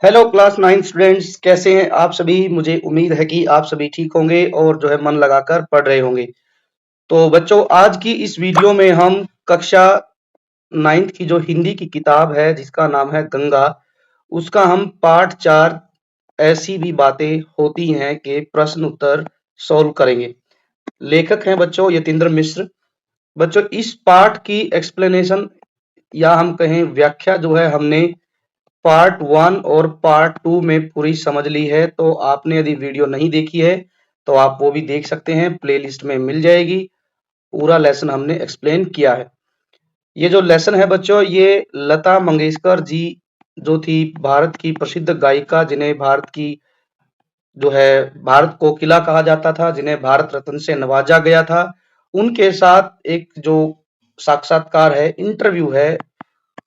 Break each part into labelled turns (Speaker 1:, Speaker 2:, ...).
Speaker 1: Hello class 9 students, कैसे हैं आप सभी। मुझे उम्मीद है कि आप सभी ठीक होंगे और जो है मन लगाकर पढ़ रहे होंगे। तो बच्चों, आज की इस वीडियो में हम कक्षा 9th की जो हिंदी की किताब है जिसका नाम है गंगा, उसका हम पार्ट 4 ऐसी भी बातें होती हैं के प्रश्न उत्तर सॉल्व करेंगे। लेखक हैं बच्चों यतीन्द्र मिश्र। बच्चों, इस पाठ की एक्सप्लेनेशन या हम कहें व्याख्या जो है हमने पार्ट 1 और पार्ट 2 में पूरी समझ ली है। तो आपने यदि वीडियो नहीं देखी है तो आप वो भी देख सकते हैं, प्लेलिस्ट में मिल जाएगी। पूरा लेसन हमने एक्सप्लेन किया है। ये जो लेसन है बच्चों, ये लता मंगेशकर जी जो थी भारत की प्रसिद्ध गायिका, जिन्हें भारत की जो है भारत कोकिला कहा जाता था, जिन्हें भारत रत्न से नवाजा गया था, उनके साथ एक जो साक्षात्कार है, इंटरव्यू है,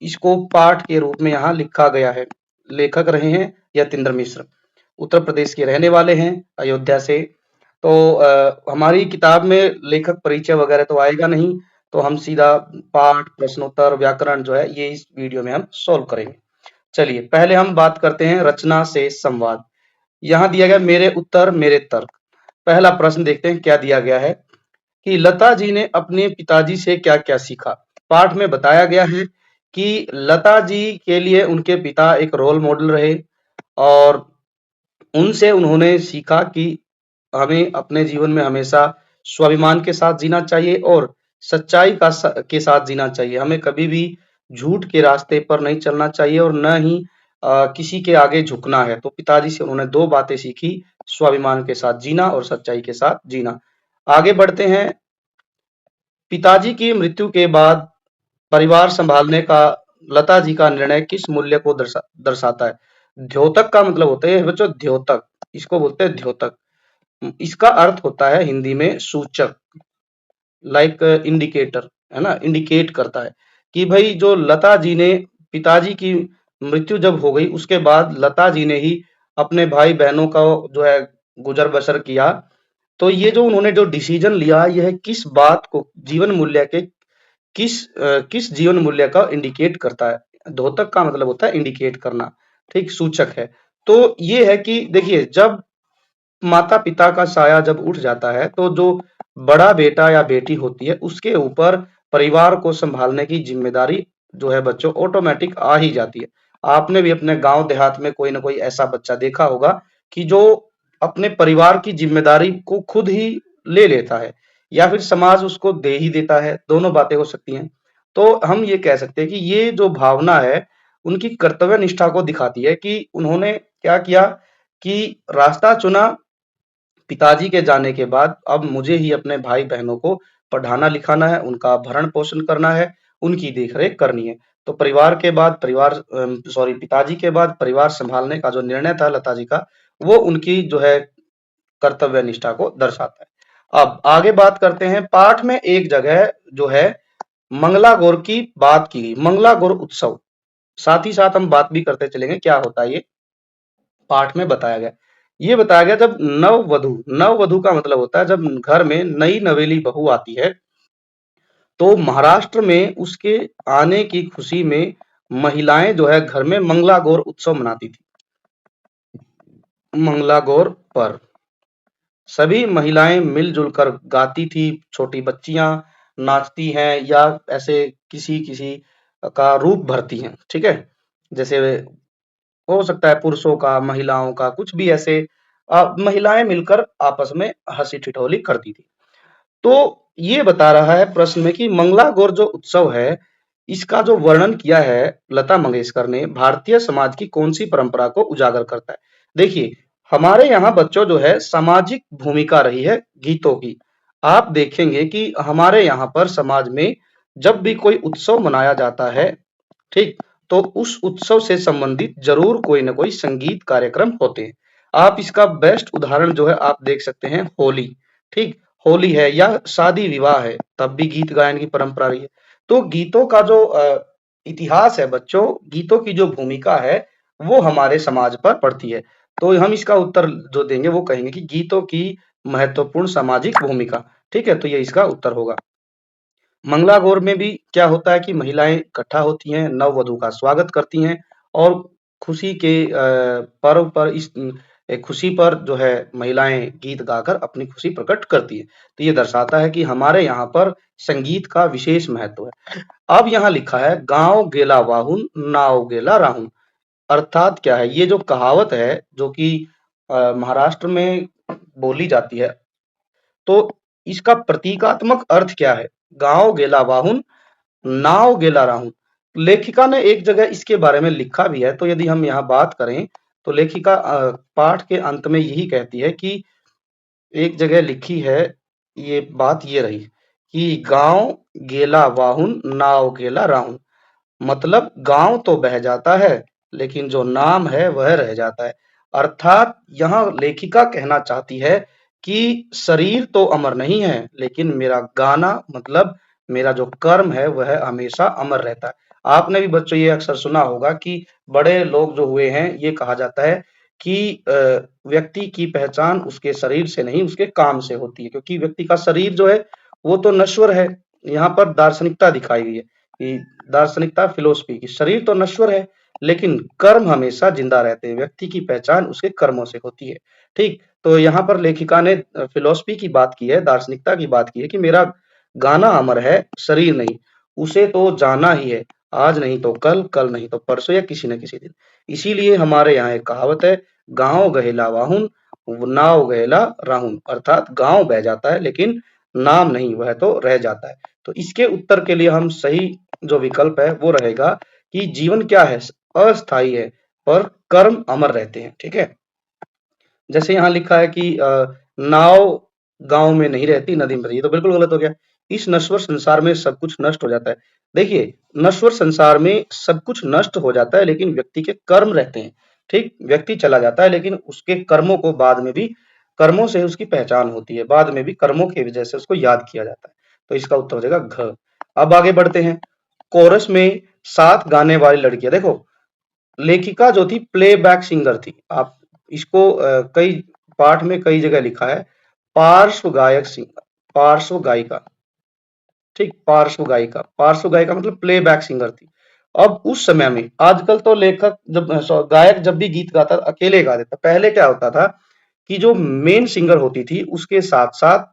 Speaker 1: इसको पाठ के रूप में यहाँ लिखा गया है। लेखक रहे हैं यतीन्द्र मिश्र, उत्तर प्रदेश के रहने वाले हैं, अयोध्या से। तो हमारी किताब में लेखक परिचय वगैरह तो आएगा नहीं, तो हम सीधा पाठ, प्रश्नोत्तर, व्याकरण जो है ये इस वीडियो में हम सोल्व करेंगे। चलिए पहले हम बात करते हैं रचना से संवाद। यहाँ दिया गया मेरे उत्तर मेरे तर्क। पहला प्रश्न देखते हैं क्या दिया गया है कि लता जी ने अपने पिताजी से क्या क्या सीखा। पाठ में बताया गया है कि लता जी के लिए उनके पिता एक रोल मॉडल रहे और उनसे उन्होंने सीखा कि हमें अपने जीवन में हमेशा स्वाभिमान के साथ जीना चाहिए और सच्चाई के साथ जीना चाहिए। हमें कभी भी झूठ के रास्ते पर नहीं चलना चाहिए और न ही किसी के आगे झुकना है। तो पिताजी से उन्होंने दो बातें सीखी, स्वाभिमान के साथ जीना और सच्चाई के साथ जीना। आगे बढ़ते हैं। पिताजी की मृत्यु के बाद परिवार संभालने का लता जी का निर्णय किस मूल्य को दर्शाता है। द्योतक का मतलब होता है बच्चों द्योतक, इसको बोलते हैं द्योतक। इसका अर्थ होता है हिंदी में सूचक, लाइक इंडिकेटर, है ना, इंडिकेट करता है कि भाई जो लता जी ने, पिताजी की मृत्यु जब हो गई उसके बाद लता जी ने ही अपने भाई बहनों का जो है गुजर बसर किया। तो ये जो उन्होंने जो डिसीजन लिया, यह किस बात को, जीवन मूल्य के किस जीवन मूल्य का इंडिकेट करता है। द्योतक का मतलब होता है इंडिकेट करना, ठीक, सूचक है। तो ये है कि देखिए, जब माता पिता का साया जब उठ जाता है तो जो बड़ा बेटा या बेटी होती है उसके ऊपर परिवार को संभालने की जिम्मेदारी जो है बच्चों ऑटोमेटिक आ ही जाती है। आपने भी अपने गांव देहात में कोई ना कोई ऐसा बच्चा देखा होगा कि जो अपने परिवार की जिम्मेदारी को खुद ही ले लेता है या फिर समाज उसको दे ही देता है, दोनों बातें हो सकती हैं। तो हम ये कह सकते हैं कि ये जो भावना है उनकी कर्तव्य निष्ठा को दिखाती है कि उन्होंने क्या किया कि रास्ता चुना। पिताजी के जाने के बाद अब मुझे ही अपने भाई बहनों को पढ़ाना लिखाना है, उनका भरण पोषण करना है, उनकी देखरेख करनी है। तो परिवार के बाद पिताजी के बाद परिवार संभालने का जो निर्णय था लता जी का, वो उनकी जो है कर्तव्य निष्ठा को दर्शाता है। अब आगे बात करते हैं। पाठ में एक जगह जो है मंगला गौर की बात की गई, मंगला गौर उत्सव। साथ ही साथ हम बात भी करते चलेंगे क्या होता है ये, पाठ में बताया गया। ये बताया गया जब नववधु, नववधु का मतलब होता है जब घर में नई नवेली बहू आती है, तो महाराष्ट्र में उसके आने की खुशी में महिलाएं जो है घर में मंगला गौर उत्सव मनाती थी। मंगला गौर पर सभी महिलाएं मिलजुल कर गाती थी, छोटी बच्चियां नाचती हैं या ऐसे किसी किसी का रूप भरती हैं, ठीक है। जैसे हो सकता है पुरुषों का, महिलाओं का, कुछ भी ऐसे महिलाएं मिलकर आपस में हंसी ठिठोली करती थी। तो ये बता रहा है प्रश्न में कि मंगला गौर जो उत्सव है, इसका जो वर्णन किया है लता मंगेशकर ने, भारतीय समाज की कौन सी परंपरा को उजागर करता है। देखिए, हमारे यहाँ बच्चों जो है सामाजिक भूमिका रही है गीतों की। आप देखेंगे कि हमारे यहाँ पर समाज में जब भी कोई उत्सव मनाया जाता है, ठीक, तो उस उत्सव से संबंधित जरूर कोई ना कोई संगीत कार्यक्रम होते हैं। आप इसका बेस्ट उदाहरण जो है आप देख सकते हैं होली, ठीक, होली है या शादी विवाह है, तब भी गीत गायन की परंपरा रही है। तो गीतों का जो इतिहास है बच्चों, गीतों की जो भूमिका है वो हमारे समाज पर पड़ती है। तो हम इसका उत्तर जो देंगे वो कहेंगे कि गीतों की महत्वपूर्ण सामाजिक भूमिका, ठीक है, तो ये इसका उत्तर होगा। मंगला गौर में भी क्या होता है कि महिलाएं इकट्ठा होती हैं, नववधु का स्वागत करती हैं और खुशी के पर्व पर इस खुशी पर जो है महिलाएं गीत गाकर अपनी खुशी प्रकट करती है। तो ये दर्शाता है कि हमारे यहाँ पर संगीत का विशेष महत्व है। अब यहाँ लिखा है गाँव गेला वाहुन नाव गेला राहुन। अर्थात क्या है, ये जो कहावत है जो कि महाराष्ट्र में बोली जाती है, तो इसका प्रतीकात्मक अर्थ क्या है? गाँव गेला वाहुन नाव गेला राहुन। लेखिका ने एक जगह इसके बारे में लिखा भी है, तो यदि हम यहाँ बात करें तो लेखिका पाठ के अंत में यही कहती है कि एक जगह लिखी है, ये बात ये रही कि गाँव गेला वाहुन नाव गेला राहुन। मतलब गाँव तो बह जाता है, लेकिन जो नाम है वह रह जाता है। अर्थात यहाँ लेखिका कहना चाहती है कि शरीर तो अमर नहीं है, लेकिन मेरा गाना मतलब मेरा जो कर्म है वह हमेशा अमर रहता है। आपने भी बच्चों ये अक्सर सुना होगा कि बड़े लोग जो हुए हैं, ये कहा जाता है कि व्यक्ति की पहचान उसके शरीर से नहीं उसके काम से होती है, क्योंकि व्यक्ति का शरीर जो है वो तो नश्वर है। यहाँ पर दार्शनिकता दिखाई गई है कि दार्शनिकता फिलोसफी की शरीर तो नश्वर है, लेकिन कर्म हमेशा जिंदा रहते हैं। व्यक्ति की पहचान उसके कर्मों से होती है। ठीक, तो यहाँ पर लेखिका ने फिलोसफी की बात की है, दार्शनिकता की बात की है कि मेरा गाना अमर है, शरीर नहीं। उसे तो जाना ही है, आज नहीं तो कल, कल नहीं तो परसों या किसी न किसी दिन। इसीलिए हमारे यहाँ एक कहावत है, गाँव गहेला वाहुन नाव गहेला राहुन। अर्थात गाँव बह जाता है, लेकिन नाम नहीं, वह तो रह जाता है। तो इसके उत्तर के लिए हम सही जो विकल्प है वो रहेगा कि जीवन क्या है, अस्थाई है, पर कर्म अमर रहते हैं। ठीक है, जैसे यहाँ लिखा है कि नाव गांव में नहीं रहती, नदी में रहती है, तो बिल्कुल गलत हो गया। इस नश्वर संसार में सब कुछ नष्ट हो जाता है। देखिए, नश्वर संसार में सब कुछ नष्ट हो जाता है, लेकिन व्यक्ति के कर्म रहते हैं। ठीक, व्यक्ति चला जाता है, लेकिन उसके कर्मों को बाद में भी, कर्मों से उसकी पहचान होती है, बाद में भी कर्मों की वजह से उसको याद किया जाता है। तो इसका उत्तर हो जाएगा घ। अब आगे बढ़ते हैं। कोरस में साथ गाने वाली लड़कियां, देखो लेखिका जो थी प्लेबैक सिंगर थी। आप इसको कई पाठ में कई जगह लिखा है पार्श्व गायक सिंगर, पार्श्व गायिका। ठीक, पार्श्व गायिका मतलब प्लेबैक सिंगर थी। अब उस समय में, आजकल तो लेखक जब गायक जब भी गीत गाता अकेले गा देता, पहले क्या होता था कि जो मेन सिंगर होती थी उसके साथ साथ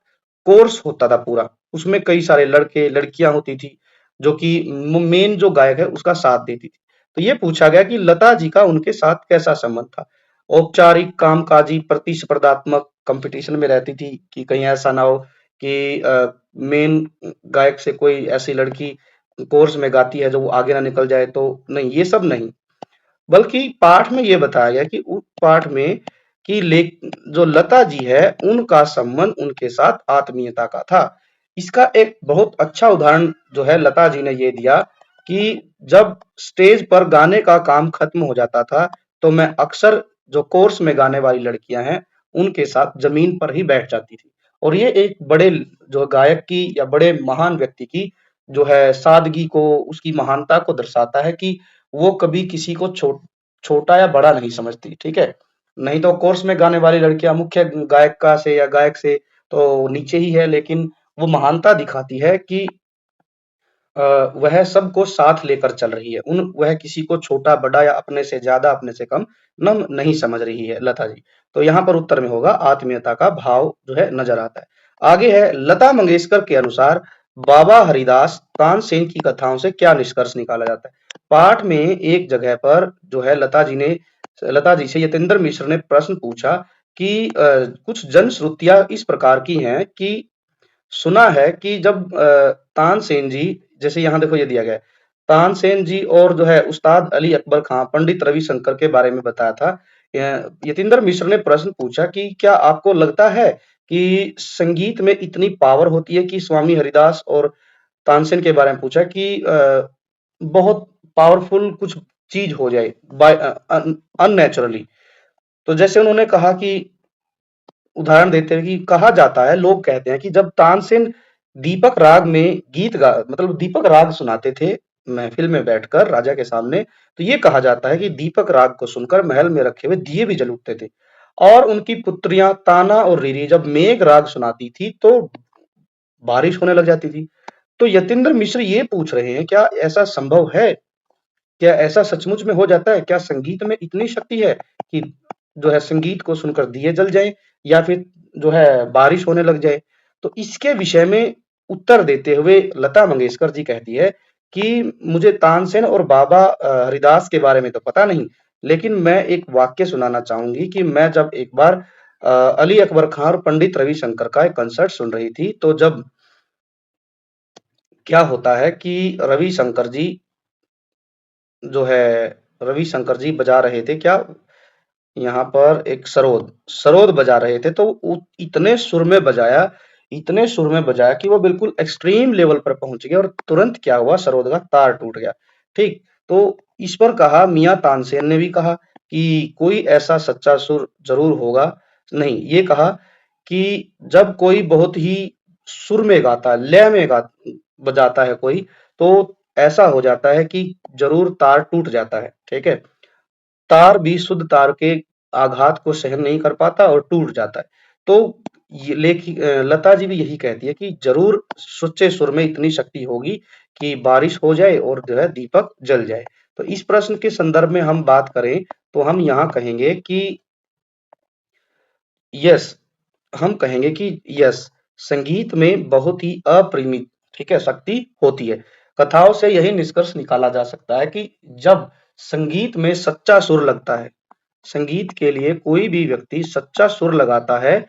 Speaker 1: कोर्स होता था पूरा, उसमें कई सारे लड़के लड़कियां होती थी जो कि मेन जो गायक है उसका साथ देती थी। तो ये पूछा गया कि लता जी का उनके साथ कैसा संबंध था। औपचारिक कामकाजी प्रतिस्पर्धात्मक कंपटीशन में रहती थी कि कहीं ऐसा ना हो कि मेन गायक से कोई ऐसी लड़की कोर्स में गाती है जो वो आगे ना निकल जाए, तो नहीं, ये सब नहीं। बल्कि पाठ में ये बताया गया कि उस पाठ में कि लेख जो लता जी है उनका संबंध उनके साथ आत्मीयता का था। इसका एक बहुत अच्छा उदाहरण जो है लता जी ने ये दिया कि जब स्टेज पर गाने का काम खत्म हो जाता था, तो मैं अक्सर जो कोर्स में गाने वाली लड़कियां हैं उनके साथ जमीन पर ही बैठ जाती थी। और ये एक बड़े जो गायक की या बड़े महान व्यक्ति की जो है सादगी को, उसकी महानता को दर्शाता है कि वो कभी किसी को छोटा या बड़ा नहीं समझती। ठीक है, नहीं तो कोर्स में गाने वाली लड़कियां मुख्य गायिका से या गायक से तो नीचे ही है, लेकिन वो महानता दिखाती है कि वह सबको साथ लेकर चल रही है, वह किसी को छोटा बड़ा या अपने से ज्यादा अपने से कम न नहीं समझ रही है लता जी। तो यहाँ पर उत्तर में होगा आत्मीयता का भाव जो है नजर आता है। आगे है, लता मंगेशकर के अनुसार बाबा हरिदास तानसेन की कथाओं से क्या निष्कर्ष निकाला जाता है। पाठ में एक जगह पर जो है लता जी से यतेंद्र मिश्र ने प्रश्न पूछा कि कुछ जनश्रुतियां इस प्रकार की हैं कि सुना है कि जब तानसेन जी, जैसे यहाँ देखो ये दिया गया है, तानसेन जी और जो है उस्ताद अली अकबर खां पंडित रविशंकर के बारे में बताया था। यतीन्द्र मिश्र ने प्रश्न पूछा कि क्या आपको लगता है कि संगीत में इतनी पावर होती है कि स्वामी हरिदास और तानसेन के बारे में पूछा कि बहुत पावरफुल कुछ चीज हो जाए बाय अननेचुरली। तो जैसे उन्होंने कहा कि उदाहरण देते हैं कि कहा जाता है, लोग कहते हैं कि जब तानसेन दीपक राग में गीत गा मतलब दीपक राग सुनाते थे महफिल में बैठकर राजा के सामने, तो ये कहा जाता है कि दीपक राग को सुनकर महल में रखे हुए दिए भी जल उठते थे। और उनकी पुत्रियां ताना और रीरी जब मेघ राग सुनाती थी तो बारिश होने लग जाती थी। तो यतीन्द्र मिश्र ये पूछ रहे हैं क्या ऐसा संभव है क्या ऐसा सचमुच में हो जाता है? क्या संगीत में इतनी शक्ति है कि जो है संगीत को सुनकर दिए जल जाएँ या फिर जो है बारिश होने लग जाए? तो इसके विषय में उत्तर देते हुए लता मंगेशकर जी कहती है कि मुझे तानसेन और बाबा हरिदास के बारे में तो पता नहीं, लेकिन मैं एक वाक्य सुनाना चाहूँगी कि मैं जब एक बार अली अकबर खां और पंडित रविशंकर का एक कंसर्ट सुन रही थी, तो जब क्या होता है कि रविशंकर जी जो है रविशंकर जी बजा रहे थे क्या यहाँ पर एक सरोद बजा रहे थे, तो इतने सुर में बजाया कि वो बिल्कुल एक्सट्रीम लेवल पर पहुंच गया और तुरंत क्या हुआ, सरोद का तार टूट गया। ठीक, तो इस पर कहा मियां तानसेन ने भी कहा कि कोई ऐसा सच्चा सुर जरूर होगा, नहीं ये कहा कि जब कोई बहुत ही सुर में गाता है, लय में बजाता है कोई, तो ऐसा हो जाता है कि जरूर तार टूट जाता है। ठीक है, तार भी शुद्ध तार के आघात को सहन नहीं कर पाता और टूट जाता है। तो लता जी भी यही कहती है कि जरूर सच्चे सुर में इतनी शक्ति होगी कि बारिश हो जाए और जो है दीपक जल जाए। तो इस प्रश्न के संदर्भ में हम बात करें तो हम यहाँ कहेंगे कि यस, हम कहेंगे कि यस, संगीत में बहुत ही अपरिमित, ठीक है, शक्ति होती है। कथाओं से यही निष्कर्ष निकाला जा सकता है कि जब संगीत में सच्चा सुर लगता है, संगीत के लिए कोई भी व्यक्ति सच्चा सुर लगाता है,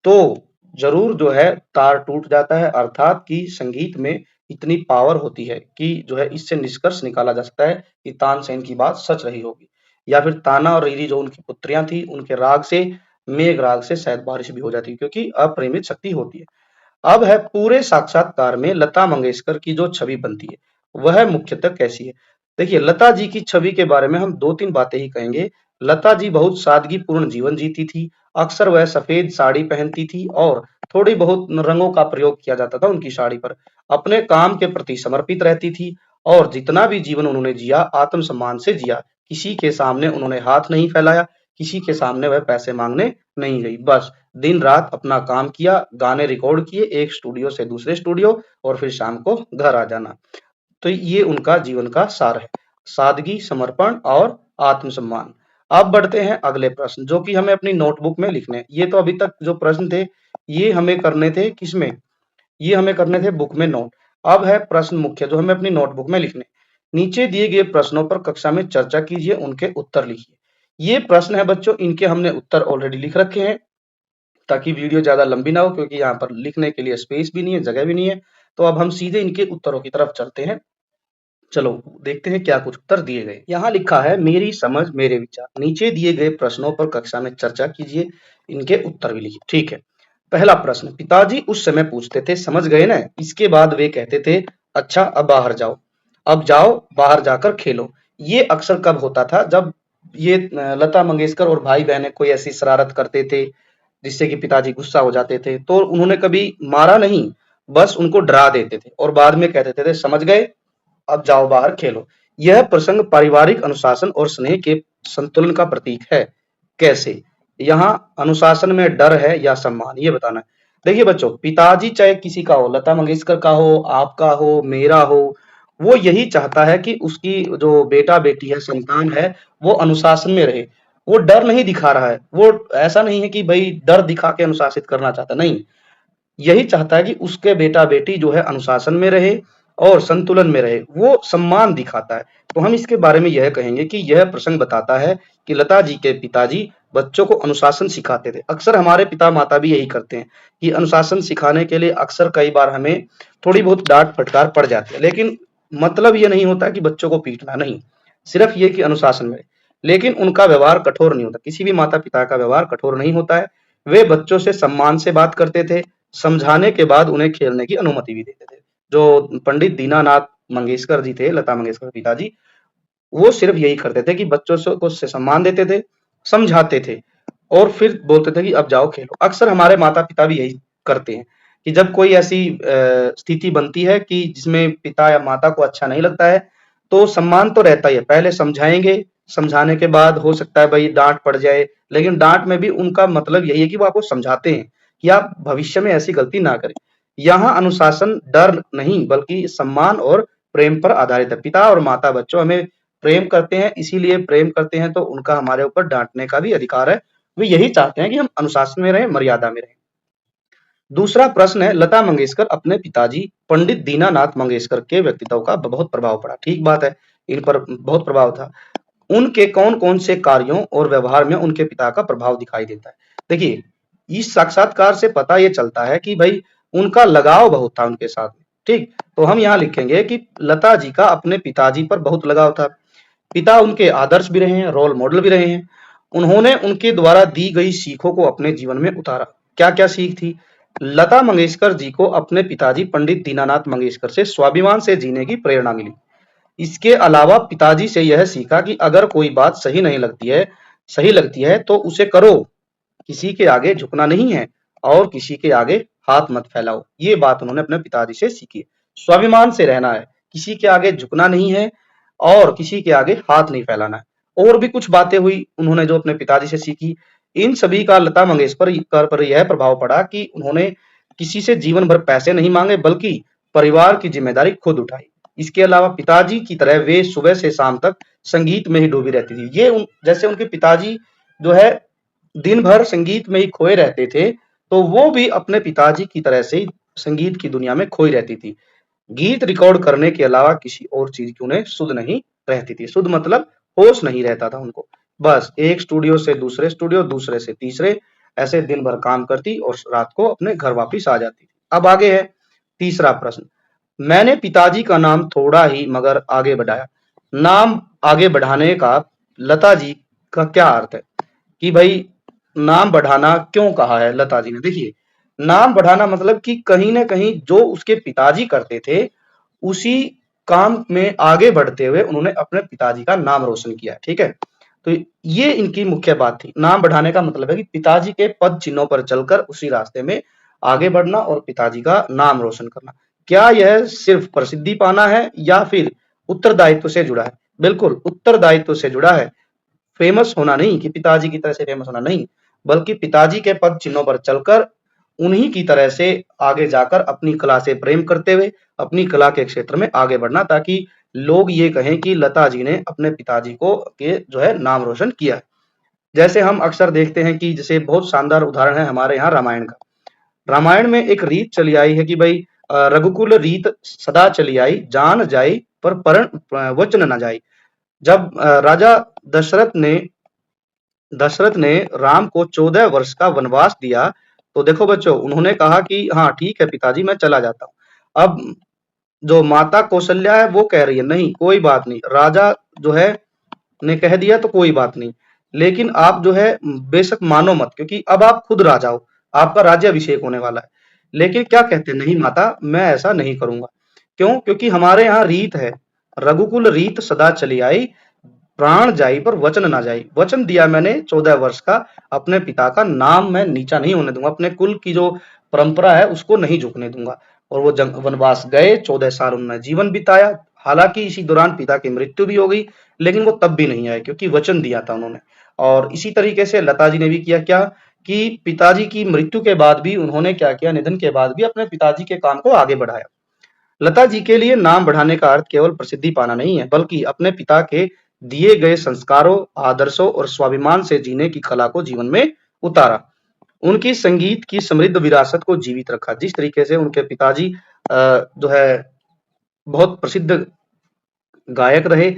Speaker 1: तो जरूर जो है तार टूट जाता है, अर्थात कि संगीत में इतनी पावर होती है कि जो है इससे निष्कर्ष निकाला जा सकता है कि तानसेन की बात सच रही होगी, या फिर ताना और रीरी जो उनकी पुत्रियां थी, उनके राग से, मेघ राग से शायद बारिश भी हो जाती है, क्योंकि अपरिमित शक्ति होती है। अब है पूरे साक्षात्कार में लता मंगेशकर की जो छवि बनती है, वह मुख्यतः कैसी है? देखिए, लता जी की छवि के बारे में हम 2-3 बातें ही कहेंगे। लता जी बहुत सादगीपूर्ण जीवन जीती थी। अक्सर वह सफेद साड़ी पहनती थी और थोड़ी बहुत रंगों का प्रयोग किया जाता था उनकी साड़ी पर। अपने काम के प्रति समर्पित रहती थी और जितना भी जीवन उन्होंने जिया, आत्मसम्मान से जिया। किसी के सामने उन्होंने हाथ नहीं फैलाया, किसी के सामने वह पैसे मांगने नहीं गई। बस दिन रात अपना काम किया, गाने रिकॉर्ड किए, एक स्टूडियो से दूसरे स्टूडियो और फिर शाम को घर आ जाना। तो ये उनका जीवन का सार है, सादगी, समर्पण और आत्मसम्मान। अब बढ़ते हैं अगले प्रश्न, जो कि हमें अपनी नोटबुक में लिखने हैं। ये तो अभी तक जो प्रश्न थे, ये हमें करने थे किसमें? ये हमें करने थे बुक में नोट। अब है प्रश्न मुख्य, जो हमें अपनी नोटबुक में लिखने। नीचे दिए गए प्रश्नों पर कक्षा में चर्चा कीजिए, उनके उत्तर लिखिए। ये प्रश्न है बच्चों, इनके हमने उत्तर ऑलरेडी लिख रखे हैं, ताकि वीडियो ज्यादा लंबी ना हो, क्योंकि यहाँ पर लिखने के लिए स्पेस भी नहीं है, जगह भी नहीं है। तो अब हम सीधे इनके उत्तरों की तरफ चलते हैं। चलो देखते हैं क्या कुछ उत्तर दिए गए। यहाँ लिखा है मेरी समझ मेरे विचार। नीचे दिए गए प्रश्नों पर कक्षा में चर्चा कीजिए, इनके उत्तर भी लिखिए। ठीक है, पहला प्रश्न, पिताजी उस समय पूछते थे समझ गए ना, इसके बाद वे कहते थे अच्छा अब बाहर जाओ, अब जाओ बाहर जाकर खेलो। ये अक्सर कब होता था? जब ये लता मंगेशकर और भाई बहनें कोई ऐसी शरारत करते थे जिससे कि पिताजी गुस्सा हो जाते थे, तो उन्होंने कभी मारा नहीं, बस उनको डरा देते थे और बाद में कहते थे समझ गए, अब जाओ बाहर खेलो। यह प्रसंग पारिवारिक अनुशासन और स्नेह के संतुलन का प्रतीक है। कैसे? यहाँ अनुशासन में डर है या सम्मान, ये बताना है। देखिए बच्चों, पिताजी चाहे किसी का हो, लता मंगेशकर का हो, आपका हो, मेरा हो, वो यही चाहता है कि उसकी जो बेटा बेटी है, संतान है, वो अनुशासन में रहे। वो डर नहीं दिखा रहा है, वो ऐसा नहीं है कि भाई डर दिखा के अनुशासित करना चाहता, नहीं, यही चाहता है कि उसके बेटा बेटी जो है अनुशासन में रहे और संतुलन में रहे, वो सम्मान दिखाता है। तो हम इसके बारे में यह कहेंगे कि यह प्रसंग बताता है कि लता जी के पिताजी बच्चों को अनुशासन सिखाते थे। अक्सर हमारे पिता माता भी यही करते हैं कि अनुशासन सिखाने के लिए अक्सर कई बार हमें थोड़ी बहुत डांट फटकार पड़ जाती है, लेकिन मतलब ये नहीं होता कि बच्चों को पीटना, नहीं, सिर्फ ये कि अनुशासन में। लेकिन उनका व्यवहार कठोर नहीं होता, किसी भी माता पिता का व्यवहार कठोर नहीं होता है। वे बच्चों से सम्मान से बात करते थे, समझाने के बाद उन्हें खेलने की अनुमति भी देते थे। जो पंडित दीनानाथ मंगेशकर जी थे, लता मंगेशकर पिताजी, वो सिर्फ यही करते थे कि बच्चों से सम्मान देते थे, समझाते थे और फिर बोलते थे कि अब जाओ खेलो। अक्सर हमारे माता पिता भी यही करते हैं कि जब कोई ऐसी स्थिति बनती है कि जिसमें पिता या माता को अच्छा नहीं लगता है, तो सम्मान तो रहता ही है, पहले समझाएंगे, समझाने के बाद हो सकता है भाई डांट पड़ जाए, लेकिन डांट में भी उनका मतलब यही है कि वो आपको समझाते हैं कि आप भविष्य में ऐसी गलती ना करें। यहाँ अनुशासन डर नहीं बल्कि सम्मान और प्रेम पर आधारित है। पिता और माता बच्चों हमें प्रेम करते हैं, इसीलिए प्रेम करते हैं तो उनका हमारे ऊपर डाँटने का भी अधिकार है। वे यही चाहते हैं कि हम अनुशासन में रहें, मर्यादा में रहें। दूसरा प्रश्न है, लता मंगेशकर अपने पिताजी पंडित दीनानाथ मंगेशकर के व्यक्तित्व का बहुत प्रभाव पड़ा। ठीक बात है, इन पर बहुत प्रभाव था। उनके कौन-कौन से कार्यों और व्यवहार में उनके पिता का प्रभाव दिखाई देता है? देखिए, इस साक्षात्कार से पता ये चलता है कि भई उनका लगाव बहुत था उनके साथ में, ठीक? तो हम यहाँ लिखेंगे कि लता जी का अपने पिताजी पर बहुत लगाव था। पिता उनके आदर्श भी रहे हैं, रोल मॉडल भी रहे हैं। उन्होंने उनके द्वारा दी गई सीखों को अपने जीवन में उतारा। क्या-क्या सीख थी? लता मंगेशकर जी को अपने पिताजी पंडित दीनानाथ मंगेशकर से स्वाभिमान से जीने की प्रेरणा मिली। इसके अलावा पिताजी से यह सीखा कि अगर कोई बात सही लगती है तो उसे करो। किसी के आगे झुकना नहीं है और किसी के आगे हाथ मत फैलाओ। ये बात उन्होंने अपने पिताजी से सीखी। स्वाभिमान से रहना है, किसी के आगे झुकना नहीं है और किसी के आगे हाथ नहीं फैलाना है। और भी कुछ बातें हुई उन्होंने जो अपने पिताजी से सीखी। इन सभी का लता मंगेशकर पर यह प्रभाव पड़ा कि उन्होंने किसी से जीवन भर पैसे नहीं मांगे बल्कि परिवार की जिम्मेदारी खुद उठाई। इसके अलावा पिताजी की तरह वे सुबह से शाम तक संगीत में ही डूबी रहती थी। जैसे उनके पिताजी जो है दिन भर संगीत में ही खोए रहते थे, तो वो भी अपने पिताजी की तरह से ही संगीत की दुनिया में खोई रहती थी। गीत रिकॉर्ड करने के अलावा किसी और चीज की उन्हें सुध नहीं रहती थी। सुध मतलब होश नहीं रहता था उनको। बस एक स्टूडियो से दूसरे स्टूडियो, दूसरे से तीसरे, ऐसे दिन भर काम करती और रात को अपने घर वापिस आ जाती। अब आगे है तीसरा प्रश्न। मैंने पिताजी का नाम थोड़ा ही मगर आगे बढ़ाया। नाम आगे बढ़ाने का लता जी का क्या अर्थ है? कि भाई नाम बढ़ाना क्यों कहा है लता जी ने? देखिए, नाम बढ़ाना मतलब कि कहीं न कहीं जो उसके पिताजी करते थे, उसी काम में आगे बढ़ते हुए उन्होंने अपने पिताजी का नाम रोशन किया, ठीक है? तो ये इनकी मुख्य बात थी। नाम बढ़ाने का मतलब है कि पिताजी के पद चिन्हों पर चलकर उसी रास्ते में आगे बढ़ना और पिताजी का नाम रोशन करना। क्या यह सिर्फ प्रसिद्धि पाना है या फिर उत्तरदायित्व से जुड़ा है? बिल्कुल, उत्तरदायित्व से जुड़ा है। फेमस होना नहीं कि पिताजी की तरह से फेमस होना नहीं, बल्कि पिताजी के पद चिन्हों पर चलकर उन्हीं की तरह से आगे जाकर अपनी कला से प्रेम करते हुए अपनी कला के क्षेत्र में आगे बढ़ना ताकि लोग ये कहें कि लता जी ने अपने पिताजी को के जो है नाम रोशन किया है। जैसे हम अक्सर देखते हैं कि जैसे बहुत शानदार उदाहरण है हमारे यहाँ रामायण का। रामायण में एक रीत चली आई है कि भाई रघुकुल रीत सदा चली आई, जान जाई पर परण वचन न जाई। जब राजा दशरथ ने राम को 14 वर्ष का वनवास दिया, तो देखो बच्चों उन्होंने कहा कि हाँ ठीक है पिताजी मैं चला जाता हूँ। अब जो माता कौशल्या है वो कह रही है नहीं कोई बात नहीं, राजा जो है ने कह दिया तो कोई बात नहीं, लेकिन आप जो है बेशक मानो मत क्योंकि अब आप खुद राजा हो, आपका राज्याभिषेक होने वाला है। लेकिन क्या कहते हैं नहीं माता मैं ऐसा नहीं करूंगा। क्यों? क्योंकि हमारे यहाँ रीत है, रघुकुल रीत सदा चली आई, प्राण जाई पर वचन ना जाई। वचन दिया मैंने 14 वर्ष का, अपने पिता का नाम मैं नीचा नहीं होने दूंगा, अपने कुल की जो परंपरा है उसको नहीं झुकने दूंगा। और वो वनवास गए, 14 साल उन्होंने जीवन बिताया। हालांकि इसी दौरान पिता की मृत्यु भी हो गई, लेकिन वो तब भी नहीं आए क्योंकि वचन दिया था उन्होंने। और इसी तरीके से लता जी ने भी किया क्या कि पिताजी की मृत्यु के बाद भी उन्होंने क्या किया, निधन के बाद भी अपने पिताजी के काम को आगे बढ़ाया। लता जी के लिए नाम बढ़ाने का अर्थ केवल प्रसिद्धि पाना नहीं है, बल्कि अपने पिता के दिए गए संस्कारों, आदर्शों और स्वाभिमान से जीने की कला को जीवन में उतारा। उनकी संगीत की समृद्ध विरासत को जीवित रखा। जिस तरीके से उनके पिताजी जो है बहुत प्रसिद्ध गायक रहे,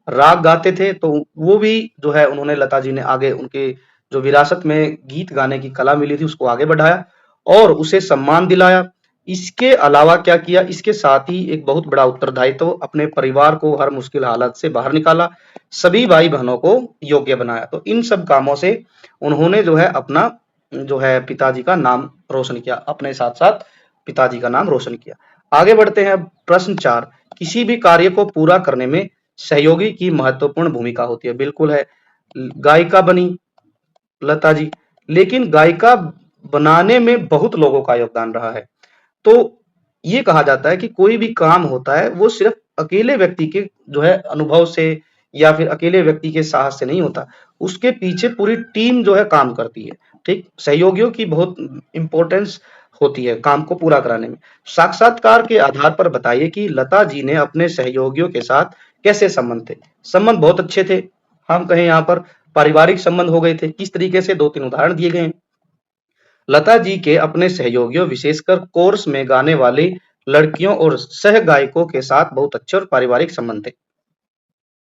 Speaker 1: राग गाते थे, तो वो भी जो है उन्होंने लता जी ने आगे उनके जो विरासत में गीत गाने की कला मिली थी उसको आगे बढ़ाया और उसे सम्मान दिलाया। इसके अलावा क्या किया, इसके साथ ही एक बहुत बड़ा उत्तरदायित्व अपने परिवार को हर मुश्किल हालत से बाहर निकाला, सभी भाई बहनों को योग्य बनाया। तो इन सब कामों से उन्होंने जो है अपना जो है पिताजी का नाम रोशन किया, अपने साथ साथ पिताजी का नाम रोशन किया। आगे बढ़ते हैं प्रश्न 4। किसी भी कार्य को पूरा करने में सहयोगी की महत्वपूर्ण भूमिका होती है। बिल्कुल है, गायिका बनी लता जी, लेकिन गायिका बनाने में बहुत लोगों का योगदान रहा है। तो ये कहा जाता है कि कोई भी काम होता है वो सिर्फ अकेले व्यक्ति के जो है अनुभव से या फिर अकेले व्यक्ति के साहस से नहीं होता, उसके पीछे पूरी टीम जो है काम करती है। ठीक, सहयोगियों की बहुत इंपॉर्टेंस होती है काम को पूरा कराने में। साक्षात्कार के आधार पर बताइए कि लता जी ने अपने सहयोगियों के साथ कैसे संबंध थे? संबंध बहुत अच्छे थे। हम कहें यहाँ पर पारिवारिक संबंध हो गए थे। किस तरीके से? 2-3 उदाहरण दिए गए हैं। लता जी के अपने सहयोगियों, विशेषकर कोर्स में गाने वाली लड़कियों और सह गायकों के साथ बहुत अच्छे और पारिवारिक संबंध थे।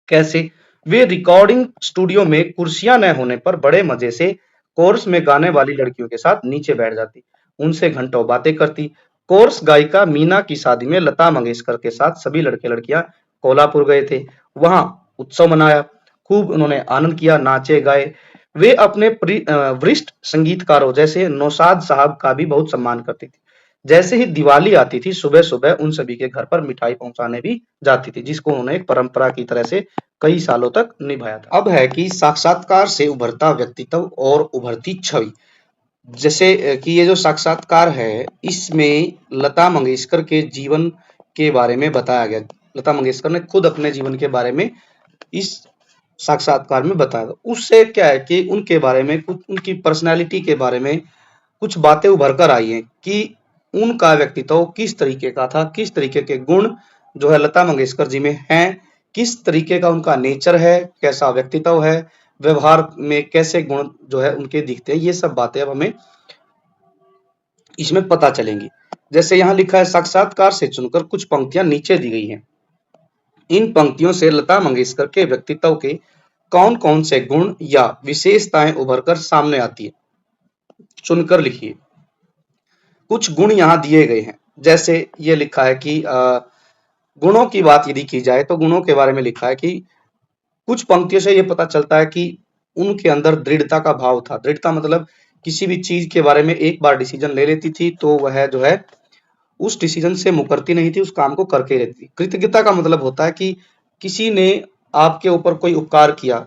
Speaker 1: कैसे? वे रिकॉर्डिंग स्टूडियो में कुर्सियां न होने पर बड़े मजे से कोर्स में गाने वाली लड़कियों के साथ नीचे बैठ जाती, उनसे घंटों बातें करती। कोर्स गायिका मीना की शादी में लता मंगेशकर के साथ सभी लड़के लड़कियां कोल्हापुर गए थे, वहां उत्सव मनाया, खूब उन्होंने आनंद किया, नाचे गाए। वे अपने वरिष्ठ संगीतकारों जैसे नौशाद साहब का भी बहुत सम्मान करती थी। जैसे ही दिवाली आती थी, सुबह सुबह उन सभी के घर पर मिठाई पहुंचाने भी जाती थी, जिसको उन्होंने एक परंपरा की तरह से कई सालों तक निभाया था। अब है कि साक्षात्कार से उभरता व्यक्तित्व और उभरती छवि। जैसे कि ये जो साक्षात्कार है, इसमें लता मंगेशकर के जीवन के बारे में बताया गया। लता मंगेशकर ने खुद अपने जीवन के बारे में इस साक्षात्कार में बताया था। उससे क्या है कि उनके बारे में, कुछ उनकी पर्सनैलिटी के बारे में कुछ बातें उभर कर आई हैं कि उनका व्यक्तित्व किस तरीके का था, किस तरीके के गुण जो है लता मंगेशकर जी में हैं, किस तरीके का उनका नेचर है, कैसा व्यक्तित्व है, व्यवहार में कैसे गुण जो है उनके दिखते हैं, ये सब बातें अब हमें इसमें पता चलेंगी। जैसे यहाँ लिखा है, साक्षात्कार से चुनकर कुछ पंक्तियां नीचे दी गई हैं। इन पंक्तियों से लता मंगेशकर के व्यक्तित्व के कौन कौन से गुण या विशेषताएं उभरकर सामने आती है, चुनकर लिखिए। कुछ गुण यहाँ दिए गए हैं। जैसे ये लिखा है कि गुणों की बात यदि की जाए तो गुणों के बारे में लिखा है कि कुछ पंक्तियों से ये पता चलता है कि उनके अंदर दृढ़ता का भाव था। दृढ़ता मतलब किसी भी चीज के बारे में एक बार डिसीजन ले लेती थी तो वह जो है उस डिसीजन से मुकरती नहीं थी, उस काम को करके रहती थी। कृतज्ञता का मतलब होता है कि किसी ने आपके ऊपर कोई उपकार किया,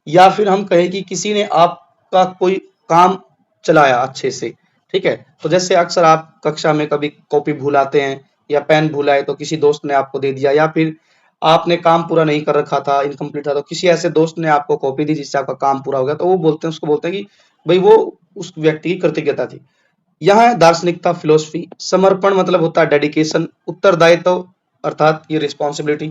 Speaker 1: या फिर हम कहें कि किसी ने आपका कोई काम चलाया अच्छे से, ठीक है? तो जैसे अक्सर आप कक्षा में कभी कॉपी भूल आते हैं या पेन भूल आए तो किसी दोस्त ने आपको दे दिया, या फिर आपने काम पूरा नहीं कर रखा था, इनकम्प्लीट था, तो किसी ऐसे दोस्त ने आपको कॉपी दी जिससे आपका काम पूरा हो गया, तो वो बोलते हैं, उसको बोलते हैं कि भाई वो उस व्यक्ति की कृतज्ञता थी। यहाँ है दार्शनिकता, फिलोसफी। समर्पण मतलब होता है डेडिकेशन, उत्तरदायित्व अर्थात ये रिस्पॉन्सिबिलिटी।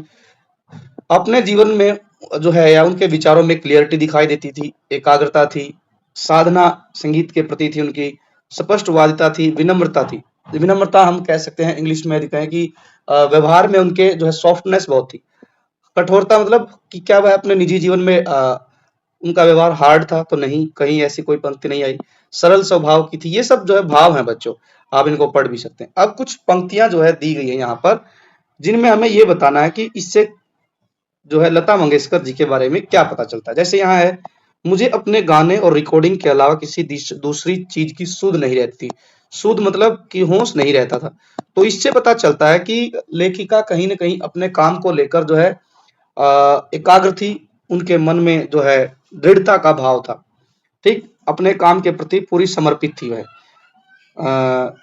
Speaker 1: अपने जीवन में जो है या उनके विचारों में क्लियरिटी दिखाई देती थी, एकाग्रता थी, साधना संगीत के प्रति थी उनकी, स्पष्टवादिता थी, विनम्रता थी। विनम्रता हम कह सकते हैं इंग्लिश में यदि कहें कि व्यवहार में उनके जो है सॉफ्टनेस बहुत थी। कठोरता मतलब कि क्या वह अपने निजी जीवन में उनका व्यवहार हार्ड था? तो नहीं, कहीं ऐसी कोई पंक्ति नहीं आई। सरल स्वभाव की थी। ये सब जो है भाव हैं बच्चों, आप इनको पढ़ भी सकते हैं। अब कुछ पंक्तियां जो है दी गई है यहाँ पर, जिनमें हमें ये बताना है कि इससे जो है लता मंगेशकर जी के बारे में क्या पता चलता है। जैसे यहाँ है, मुझे अपने गाने और रिकॉर्डिंग के अलावा किसी दूसरी चीज की सुध नहीं रहती। सुध मतलब कि होश नहीं रहता था। तो इससे पता चलता है कि लेखिका कहीं ना कहीं अपने काम को लेकर जो है एकाग्र थी, उनके मन में जो है दृढ़ता का भाव था, ठीक, अपने काम के प्रति पूरी समर्पित थी वह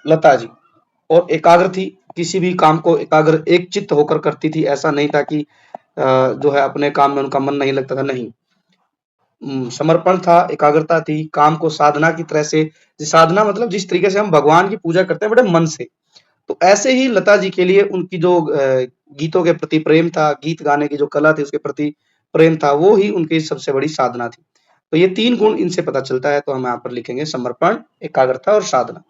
Speaker 1: लता जी, और एकाग्र थी, किसी भी काम को एकाग्र एक चित्त होकर करती थी। ऐसा नहीं था कि जो है अपने काम में उनका मन नहीं लगता था, नहीं। समर्पण था, एकाग्रता थी, काम को साधना की तरह से, साधना मतलब जिस तरीके से हम भगवान की पूजा करते हैं बड़े मन से, तो ऐसे ही लता जी के लिए उनकी जो गीतों के प्रति प्रेम था, गीत गाने की जो कला थी उसके प्रति प्रेम था, वो ही उनकी सबसे बड़ी साधना थी। तो ये 3 गुण इनसे पता चलता है, तो हम यहाँ पर लिखेंगे समर्पण, एकाग्रता और साधना।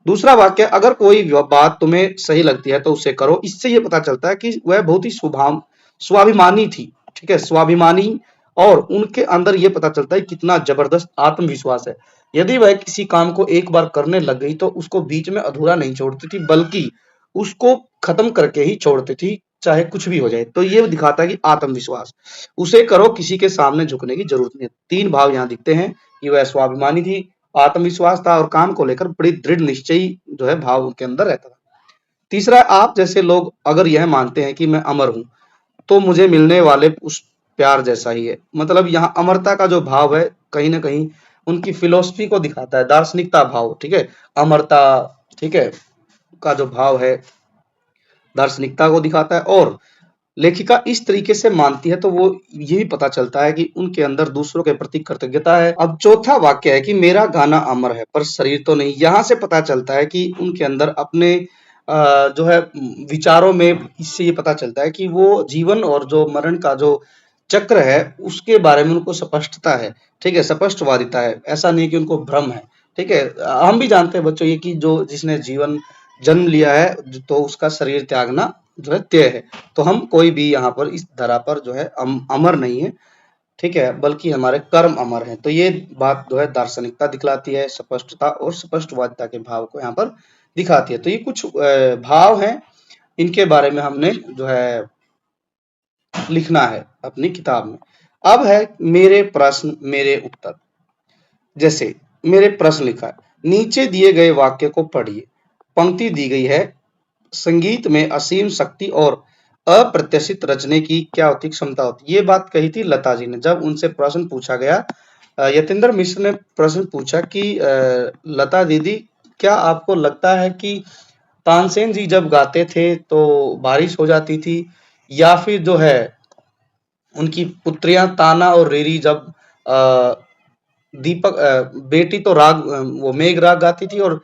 Speaker 1: दूसरा वाक्य, अगर कोई बात तुम्हें सही लगती है तो उसे करो। इससे ये पता चलता है कि वह बहुत ही स्वाभिमानी थी, ठीक है, स्वाभिमानी, और उनके अंदर ये पता चलता है कितना जबरदस्त आत्मविश्वास है। यदि वह किसी काम को एक बार करने लग गई तो उसको बीच में अधूरा नहीं छोड़ती थी, बल्कि उसको खत्म करके ही छोड़ती थी, चाहे कुछ भी हो जाए। तो ये दिखाता है कि आत्मविश्वास, उसे करो, किसी के सामने झुकने की जरूरत नहीं है। 3 भाव यहाँ दिखते हैं कि वह स्वाभिमानी थी, आत्मविश्वास था, और काम को लेकर बड़ी दृढ़ निश्चयी जो है भाव उनके अंदर रहता था। तीसरा, आप जैसे लोग अगर यह मानते हैं कि मैं अमर हूं तो मुझे मिलने वाले उस प्यार जैसा ही है। मतलब यहाँ अमरता का जो भाव है कहीं ना कहीं उनकी फिलोसफी को दिखाता है, दार्शनिकता भाव, ठीक है, अमरता, ठीक है, का जो भाव है दार्शनिकता को दिखाता है। और लेखिका इस तरीके से मानती है तो वो ये भी पता चलता है कि उनके अंदर दूसरों के प्रति कृतज्ञता है। अब चौथा वाक्य है कि मेरा गाना अमर है पर शरीर तो नहीं। यहाँ से पता चलता है कि उनके अंदर अपने जो है विचारों में इससे ये पता चलता है कि वो जीवन और जो मरण का जो चक्र है उसके बारे में उनको स्पष्टता है, ठीक है, स्पष्टवादिता है, ऐसा नहीं कि उनको भ्रम है, ठीक है। हम भी जानते हैं बच्चों ये कि जो जिसने जीवन जन्म लिया है तो उसका शरीर त्यागना जो है तय है। तो हम कोई भी यहाँ पर इस धरा पर जो है अमर नहीं है, ठीक है, बल्कि हमारे कर्म अमर हैं। तो ये बात जो है दार्शनिकता दिखलाती है, स्पष्टता और स्पष्टवादिता के भाव को यहाँ पर दिखाती है। तो ये कुछ भाव हैं, इनके बारे में हमने जो है लिखना है अपनी किताब में। अब है मेरे प्रश्न मेरे उत्तर। जैसे मेरे प्रश्न लिखा है, नीचे दिए गए वाक्य को पढ़िए। पंक्ति दी गई है, संगीत में असीम शक्ति और अप्रत्याशित रचने की क्या होती क्षमता होती। ये बात कही थी लता जी ने जब उनसे प्रश्न पूछा गया। यतेंद्र मिश्र ने प्रश्न पूछा कि लता दीदी क्या आपको लगता है कि तानसेन जी जब गाते थे तो बारिश हो जाती थी, या फिर जो है उनकी पुत्रियां ताना और रेरी जब बेटी तो वो मेघ राग गाती थी और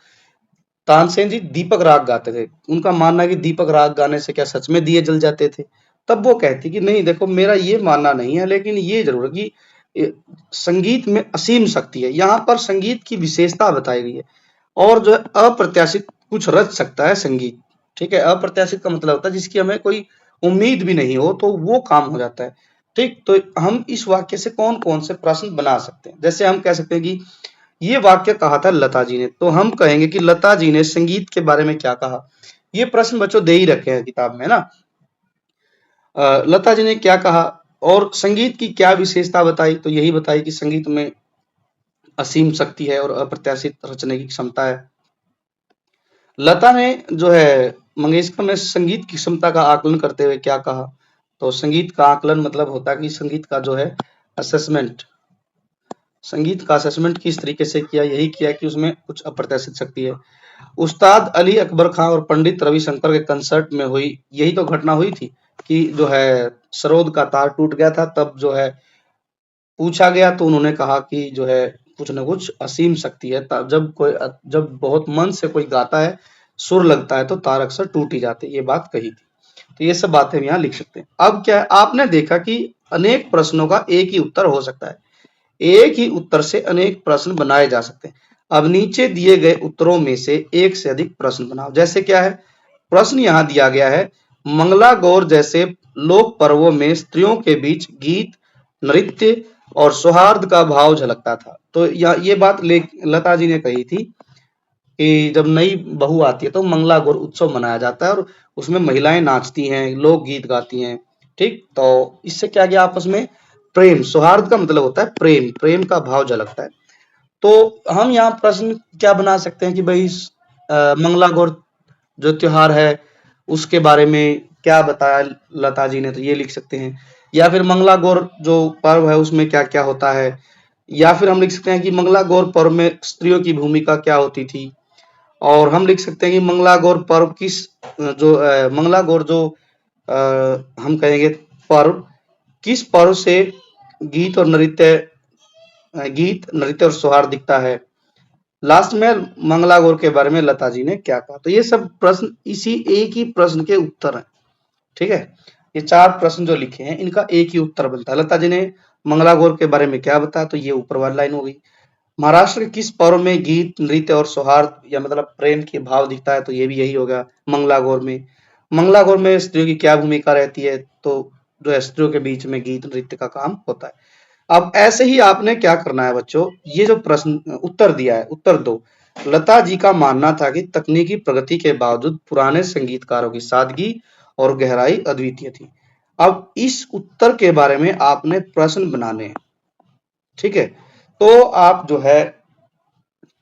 Speaker 1: तानसेन जी दीपक राग गाते थे। उनका मानना है कि दीपक राग गाने से क्या सच में दिए जल जाते थे। तब वो कहती कि नहीं देखो मेरा ये मानना नहीं है, लेकिन ये जरूर है कि संगीत में असीम शक्ति है। यहाँ पर संगीत की विशेषता बताई गई है और जो है अप्रत्याशित कुछ रच सकता है संगीत, ठीक है। अप्रत्याशित का मतलब होता है जिसकी हमें कोई उम्मीद भी नहीं हो तो वो काम हो जाता है, ठीक। तो हम इस वाक्य से कौन कौन से प्रश्न बना सकते हैं। जैसे हम कह सकते हैं कि ये वाक्य कहा था लता जी ने, तो हम कहेंगे कि लता जी ने संगीत के बारे में क्या कहा। ये प्रश्न बच्चों दे ही रखे हैं किताब में ना। लता जी ने क्या कहा और संगीत की क्या विशेषता बताई, तो यही बताई कि संगीत में असीम शक्ति है और अप्रत्याशित रचने की क्षमता है। लता ने जो है मंगेशकर ने संगीत की क्षमता का आकलन करते हुए क्या कहा, तो संगीत का आकलन मतलब होता है कि संगीत का जो है असेसमेंट, संगीत का असेसमेंट किस तरीके से किया, यही किया कि उसमें कुछ अप्रत्याशित शक्ति है। उस्ताद अली अकबर खां और पंडित रविशंकर के कंसर्ट में हुई यही तो घटना हुई थी कि जो है सरोद का तार टूट गया था। तब जो है पूछा गया तो उन्होंने कहा कि जो है कुछ न कुछ असीम शक्ति है। जब बहुत मन से कोई गाता है, सुर लगता है तो तार अक्सर टूट ही जाते हैं, ये बात कही थी। तो ये सब बातें हम यहाँ लिख सकते हैं। अब क्या है, आपने देखा कि अनेक प्रश्नों का एक ही उत्तर हो सकता है, एक ही उत्तर से अनेक प्रश्न बनाए जा सकते हैं। अब नीचे दिए गए उत्तरों में से एक से अधिक प्रश्न बनाओ। जैसे क्या है, प्रश्न यहाँ दिया गया है, मंगला गौर जैसे लोक पर्वों में स्त्रियों के बीच गीत, नृत्य और सौहार्द का भाव झलकता था। तो ये बात लता जी ने कही थी कि जब नई बहू आती है तो मंगला गौर उत्सव मनाया जाता है और उसमें महिलाएं नाचती हैं, लोक गीत गाती हैं, ठीक। तो इससे क्या गया, आपस में प्रेम, सौहार्द का मतलब होता है प्रेम, प्रेम का भाव झलकता है। तो हम यहाँ प्रश्न क्या बना सकते हैं कि भाई मंगला गौर जो त्योहार है उसके बारे में क्या बताया लता जी ने, तो ये लिख सकते हैं। या फिर मंगला गौर जो पर्व है उसमें क्या क्या होता है। या फिर हम लिख सकते हैं कि मंगला गौर पर्व में स्त्रियों की भूमिका क्या होती थी। और हम लिख सकते हैं कि मंगला गौर पर्व किस जो मंगला गौर जो हम कहेंगे पर्व किस पर्व से गीत और नृत्य और सौहार्द दिखता है। लास्ट में मंगला गौर के बारे में लता जी ने क्या कहा। तो ये सब प्रश्न इसी एक ही प्रश्न के उत्तर हैं, ठीक है। ये 4 प्रश्न जो लिखे हैं इनका एक ही उत्तर बनता है। लता जी ने मंगला गौर के बारे में क्या बताया, तो ये ऊपर वाली लाइन हो गई। महाराष्ट्र के किस पर्व में गीत, नृत्य और सौहार्द या मतलब प्रेम के भाव दिखता है, तो ये भी यही होगा मंगला गौर में। मंगला गौर में स्त्रियों की क्या भूमिका रहती है, तो जो है स्त्रियों के बीच में गीत नृत्य का काम होता है। अब ऐसे ही आपने क्या करना है बच्चों, ये जो प्रश्न उत्तर दिया है उत्तर दो। लता जी का मानना था कि तकनीकी प्रगति के बावजूद पुराने संगीतकारों की सादगी और गहराई अद्वितीय थी। अब इस उत्तर के बारे में आपने प्रश्न बनाने हैं, ठीक है। तो आप जो है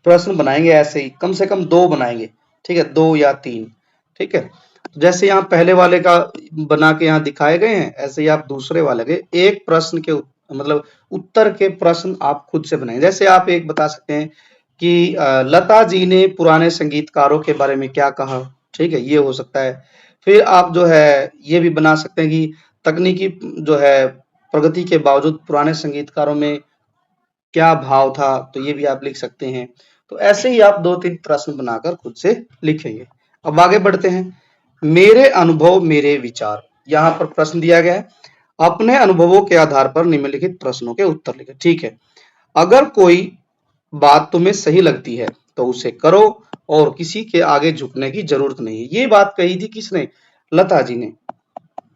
Speaker 1: प्रश्न बनाएंगे ऐसे ही कम से कम 2 बनाएंगे, ठीक है, 2 या 3, ठीक है। जैसे यहाँ पहले वाले का बना के यहाँ दिखाए गए हैं, ऐसे ही आप दूसरे वाले के एक प्रश्न के मतलब उत्तर के प्रश्न आप खुद से बनाएंगे। जैसे आप एक बता सकते हैं कि लता जी ने पुराने संगीतकारों के बारे में क्या कहा, ठीक है, ये हो सकता है। फिर आप जो है ये भी बना सकते हैं कि तकनीकी जो है प्रगति के बावजूद पुराने संगीतकारों में क्या भाव था, तो ये भी आप लिख सकते हैं। तो ऐसे ही आप 2-3 प्रश्न बनाकर खुद से लिखेंगे। अब आगे बढ़ते हैं। मेरे अनुभव मेरे विचार, यहाँ पर प्रश्न दिया गया है, अपने अनुभवों के आधार पर निम्नलिखित प्रश्नों के उत्तर लिखें। ठीक है, अगर कोई बात तुम्हें सही लगती है तो उसे करो और किसी के आगे झुकने की जरूरत नहीं है। ये बात कही थी किसने? लता जी ने।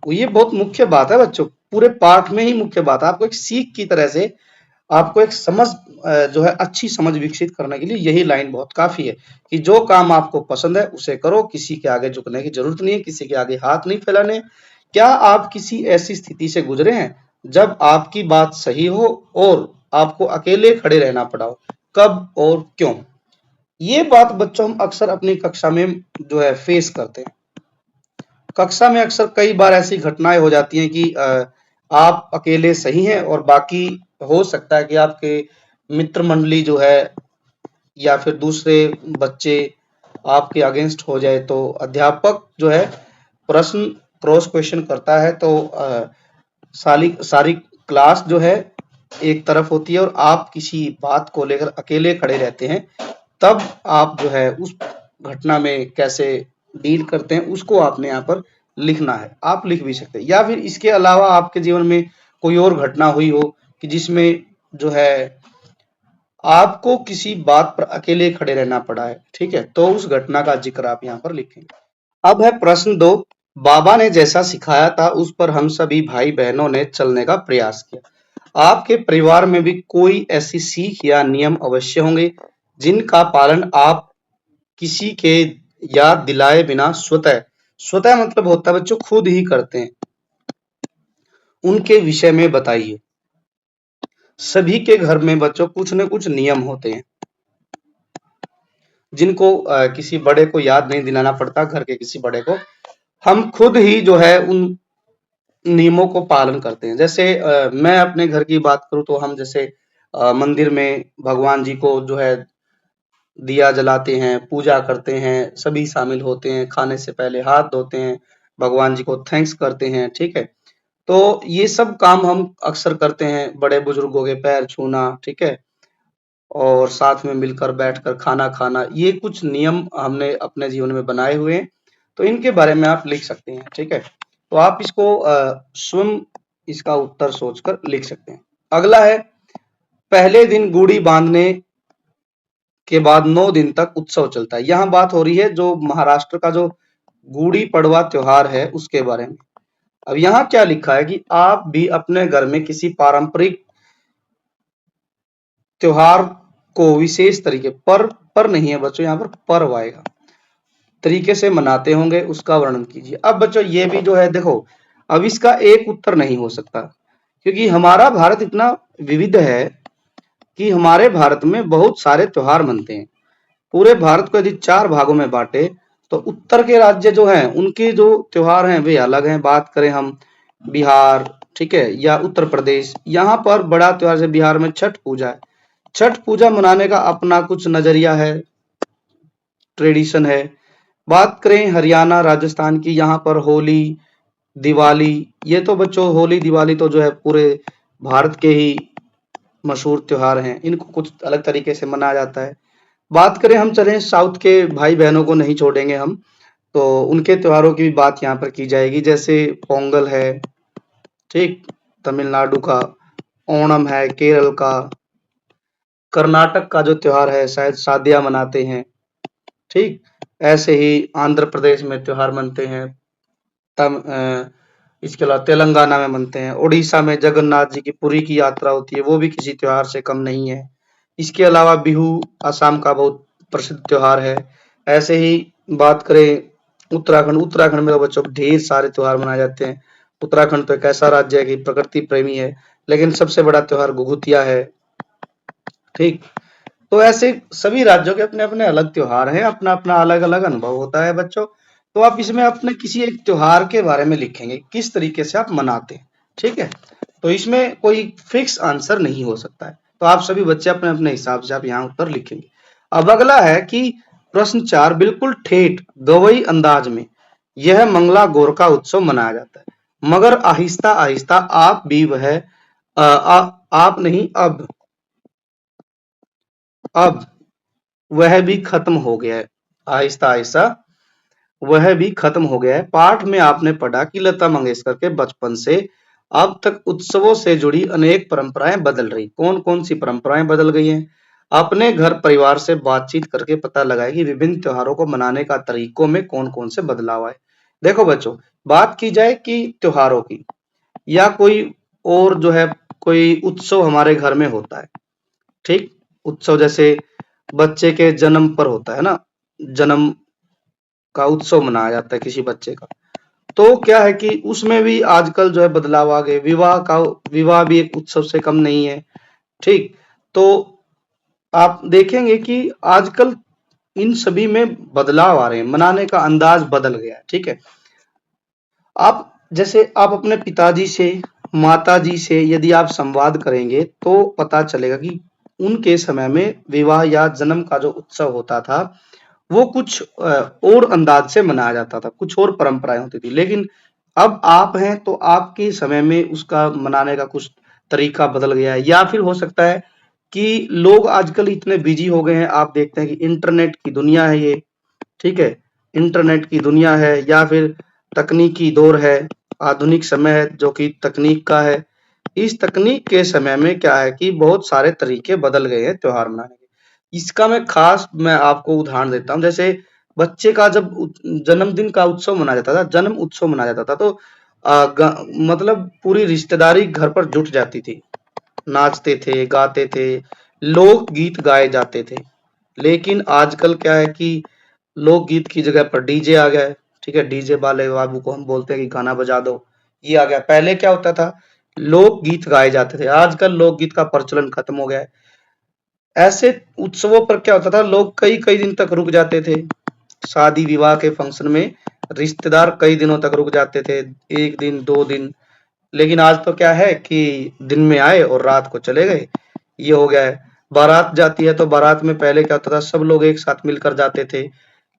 Speaker 1: ये बहुत मुख्य बात है बच्चों, पूरे पाठ में ही मुख्य बात है। आपको एक सीख की तरह से आपको एक समझ जो है अच्छी समझ विकसित करने के लिए यही लाइन बहुत काफी है कि जो काम आपको पसंद है उसे करो, किसी के आगे झुकने की जरूरत नहीं है, किसी के आगे हाथ नहीं फैलाने। क्या आप किसी ऐसी स्थिति से गुजरे हैं जब आपकी बात सही हो और आपको अकेले खड़े रहना पड़ा हो? कब और क्यों? ये बात बच्चों हम अक्सर अपनी कक्षा में जो है फेस करते हैं। कक्षा में अक्सर कई बार ऐसी घटनाएं हो जाती हैं कि आप अकेले सही हैं और बाकी हो सकता है कि आपके मित्र मंडली जो है या फिर दूसरे बच्चे आपके अगेंस्ट हो जाए, तो अध्यापक जो है प्रश्न क्रॉस क्वेश्चन करता है, तो सारी सारी क्लास जो है एक तरफ होती है और आप किसी बात को लेकर अकेले खड़े रहते हैं। तब आप जो है उस घटना में कैसे डील करते हैं उसको आपने यहाँ पर लिखना है। आप लिख भी सकते हैं या फिर इसके अलावा आपके जीवन में कोई और घटना हुई हो कि जिसमें जो है आपको किसी बात पर अकेले खड़े रहना पड़ा है, ठीक है, तो उस घटना का जिक्र आप यहाँ पर लिखेंगे। अब है प्रश्न 2। बाबा ने जैसा सिखाया था उस पर हम सभी भाई बहनों ने चलने का प्रयास किया। आपके परिवार में भी कोई ऐसी सीख या नियम अवश्य होंगे जिनका पालन आप किसी के याद दिलाए बिना स्वतः स्वतः मतलब होता है बच्चों खुद ही करते हैं, उनके विषय में बताइए। सभी के घर में बच्चों कुछ न कुछ नियम होते हैं जिनको किसी बड़े को याद नहीं दिलाना पड़ता। घर के किसी बड़े को हम खुद ही जो है उन नियमों को पालन करते हैं। जैसे मैं अपने घर की बात करूं तो हम जैसे मंदिर में भगवान जी को जो है दिया जलाते हैं, पूजा करते हैं, सभी शामिल होते हैं, खाने से पहले हाथ धोते हैं, भगवान जी को थैंक्स करते हैं, ठीक है। तो ये सब काम हम अक्सर करते हैं, बड़े बुजुर्गों के पैर छूना, ठीक है, और साथ में मिलकर बैठकर खाना खाना, ये कुछ नियम हमने अपने जीवन में बनाए हुए हैं, तो इनके बारे में आप लिख सकते हैं, ठीक है। तो आप इसको स्वयं इसका उत्तर सोचकर लिख सकते हैं। अगला है, पहले दिन गुड़ी बांधने के बाद 9 दिन तक उत्सव चलता है। यहाँ बात हो रही है जो महाराष्ट्र का जो गुड़ी पड़वा त्योहार है उसके बारे में। अब यहाँ क्या लिखा है कि आप भी अपने घर में किसी पारंपरिक त्योहार को विशेष तरीके पर नहीं है बच्चों, यहाँ पर पर्व आएगा, तरीके से मनाते होंगे, उसका वर्णन कीजिए। अब बच्चों ये भी जो है देखो, अब इसका एक उत्तर नहीं हो सकता क्योंकि हमारा भारत इतना विविध है कि हमारे भारत में बहुत सारे त्योहार मनते हैं। पूरे भारत को यदि 4 भागों में बांटे तो उत्तर के राज्य जो हैं उनके जो त्योहार हैं वे अलग हैं। बात करें हम बिहार, ठीक है, या उत्तर प्रदेश, यहाँ पर बड़ा त्योहार से बिहार में छठ पूजा है। छठ पूजा मनाने का अपना कुछ नजरिया है, ट्रेडिशन है। बात करें हरियाणा राजस्थान की, यहाँ पर होली दिवाली, ये तो बच्चों होली दिवाली तो जो है पूरे भारत के ही मशहूर त्योहार हैं, इनको कुछ अलग तरीके से मनाया जाता है। बात करें हम चलें साउथ के भाई बहनों को नहीं छोड़ेंगे हम, तो उनके त्योहारों की भी बात यहाँ पर की जाएगी। जैसे पोंगल है, ठीक, तमिलनाडु का, ओणम है केरल का, कर्नाटक का जो त्योहार है शायद शादियां मनाते हैं, ठीक, ऐसे ही आंध्र प्रदेश में त्योहार मनते हैं, इसके अलावा तेलंगाना में मनते हैं, उड़ीसा में जगन्नाथ जी की पुरी की यात्रा होती है, वो भी किसी त्योहार से कम नहीं है। इसके अलावा बिहू असम का बहुत प्रसिद्ध त्योहार है। ऐसे ही बात करें उत्तराखंड, उत्तराखंड में तो बच्चों ढेर सारे त्योहार मनाए जाते हैं। उत्तराखंड तो एक ऐसा राज्य है कि प्रकृति प्रेमी है, लेकिन सबसे बड़ा त्योहार घुघुतिया है, ठीक। तो ऐसे सभी राज्यों के अपने अपने अलग त्योहार हैं, अपना अपना अलग अलग अनुभव होता है बच्चों। तो आप इसमें अपने किसी एक त्योहार के बारे में लिखेंगे, किस तरीके से आप मनाते हैं, ठीक है। तो इसमें कोई फिक्स आंसर नहीं हो सकता है, तो आप सभी बच्चे अपने अपने हिसाब से आप यहाँ उत्तर लिखेंगे। अब अगला है कि प्रश्न 4, बिल्कुल ठेठ गवई अंदाज में यह मंगला गोरखा उत्सव मनाया जाता है, मगर आहिस्ता आहिस्ता आप भी वह आप नहीं अब वह भी खत्म हो गया है। आहिस्ता आहिस्ता वह भी खत्म हो गया है। पाठ में आपने पढ़ा कि लता मंगेशकर के बचपन से अब तक उत्सवों से जुड़ी अनेक परंपराएं बदल रही। कौन-कौन सी परंपराएं बदल गई हैं? अपने घर परिवार से बातचीत करके पता लगाए कि विभिन्न त्योहारों को मनाने का तरीकों में कौन-कौन से बदलाव आए। देखो बच्चों, बात की जाए कि त्योहारों की या कोई और जो है कोई उत्सव हमारे घर में होता है, ठीक? उत्सव जैसे बच्चे के जन्म पर होता है ना, जन्म का उत्सव मनाया जाता है किसी बच्चे का। तो क्या है कि उसमें भी आजकल जो है बदलाव आ गए। विवाह भी एक उत्सव से कम नहीं है, ठीक? तो आप देखेंगे कि आजकल इन सभी में बदलाव आ रहे हैं, मनाने का अंदाज बदल गया है, ठीक है? आप जैसे आप अपने पिताजी से, माताजी से यदि आप संवाद करेंगे तो पता चलेगा कि उनके समय में विवाह या जन्म का जो उत्सव होता था, वो कुछ और अंदाज से मनाया जाता था, कुछ और परंपराएं होती थी। लेकिन अब आप हैं तो आपके समय में उसका मनाने का कुछ तरीका बदल गया है, या फिर हो सकता है कि लोग आजकल इतने बिजी हो गए हैं। आप देखते हैं कि इंटरनेट की दुनिया है ये, ठीक है? इंटरनेट की दुनिया है या फिर तकनीकी दौर है, आधुनिक समय है जो कि तकनीक का है। इस तकनीक के समय में क्या है कि बहुत सारे तरीके बदल गए हैं त्योहार मनाने के। इसका मैं आपको उदाहरण देता हूँ। जैसे बच्चे का जब जन्मदिन का उत्सव मनाया जाता था, जन्म उत्सव मनाया जाता था, तो मतलब पूरी रिश्तेदारी घर पर जुट जाती थी, नाचते थे, गाते थे, लोक गीत गाए जाते थे। लेकिन आजकल क्या है कि लोकगीत की जगह पर डीजे आ गया है, ठीक है? डीजे वाले बाबू को हम बोलते हैं कि गाना बजा दो, ये आ गया। पहले क्या होता था, लोकगीत गाए जाते थे। आजकल लोकगीत का प्रचलन खत्म हो गया है। ऐसे उत्सवों पर क्या होता था, लोग कई कई दिन तक रुक जाते थे। शादी विवाह के फंक्शन में रिश्तेदार कई दिनों तक रुक जाते थे, एक दिन 2 दिन। लेकिन आज तो क्या है कि दिन में आए और रात को चले गए, ये हो गया है। बारात जाती है तो बारात में पहले क्या होता था, सब लोग एक साथ मिलकर जाते थे।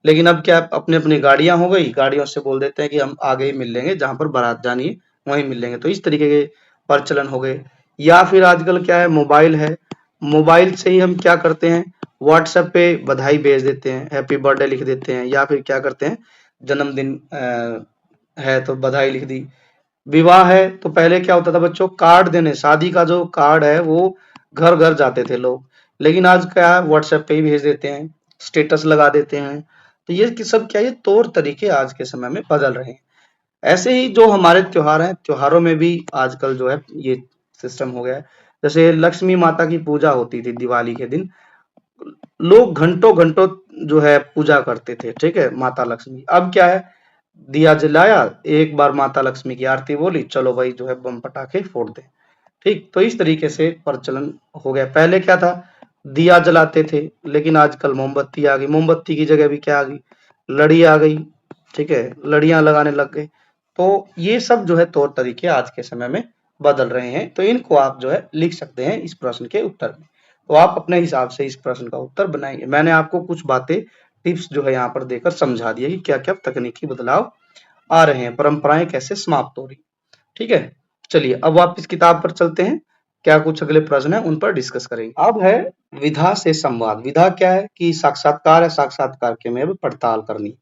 Speaker 1: लेकिन अब क्या, अपनी अपनी गाड़ियां हो गई, गाड़ियों से बोल देते हैं कि हम आगे ही मिल लेंगे, जहां पर बारात जानी है वहीं मिल लेंगे। तो इस तरीके के प्रचलन हो गए। या फिर आजकल क्या है, मोबाइल है, मोबाइल से ही हम क्या करते हैं, व्हाट्सएप पे बधाई भेज देते हैं, हैप्पी बर्थडे लिख देते हैं, या फिर क्या करते हैं, जन्मदिन है तो बधाई लिख दी। विवाह है तो पहले क्या होता था बच्चों, कार्ड देने, शादी का जो कार्ड है वो घर घर जाते थे लोग। लेकिन आज क्या है, व्हाट्सएप पे ही भेज देते हैं, स्टेटस लगा देते हैं। तो ये सब क्या, ये तौर तरीके आज के समय में बदल रहे हैं। ऐसे ही जो हमारे त्योहार हैं, त्योहारों में भी आजकल जो है ये सिस्टम हो गया है। जैसे लक्ष्मी माता की पूजा होती थी दिवाली के दिन, लोग घंटों घंटों जो है पूजा करते थे, ठीक है, माता लक्ष्मी। अब क्या है, दिया जलाया, एक बार माता लक्ष्मी की आरती बोली, चलो भाई जो है बम पटाखे फोड़ दे, ठीक। तो इस तरीके से प्रचलन हो गया। पहले क्या था, दिया जलाते थे, लेकिन आजकल मोमबत्ती आ गई। मोमबत्ती की जगह भी क्या आ गई, लड़ी आ गई, ठीक है, लड़ियां लगाने लग गए। तो ये सब जो है तौर तरीके आज के समय में बदल रहे हैं। तो इनको आप जो है लिख सकते हैं इस प्रश्न के उत्तर में। तो आप अपने हिसाब से इस प्रश्न का उत्तर बनाएंगे। मैंने आपको कुछ बातें, टिप्स जो है यहाँ पर देकर समझा दिया कि क्या क्या तकनीकी बदलाव आ रहे हैं, परंपराएं कैसे समाप्त हो रही, ठीक है। चलिए अब वापस किताब पर चलते हैं। क्या कुछ अगले प्रश्न है उन पर डिस्कस करेंगे। अब है विधा से संवाद। विधा क्या है कि साक्षात्कार है, साक्षात्कार के में पड़ताल करनी।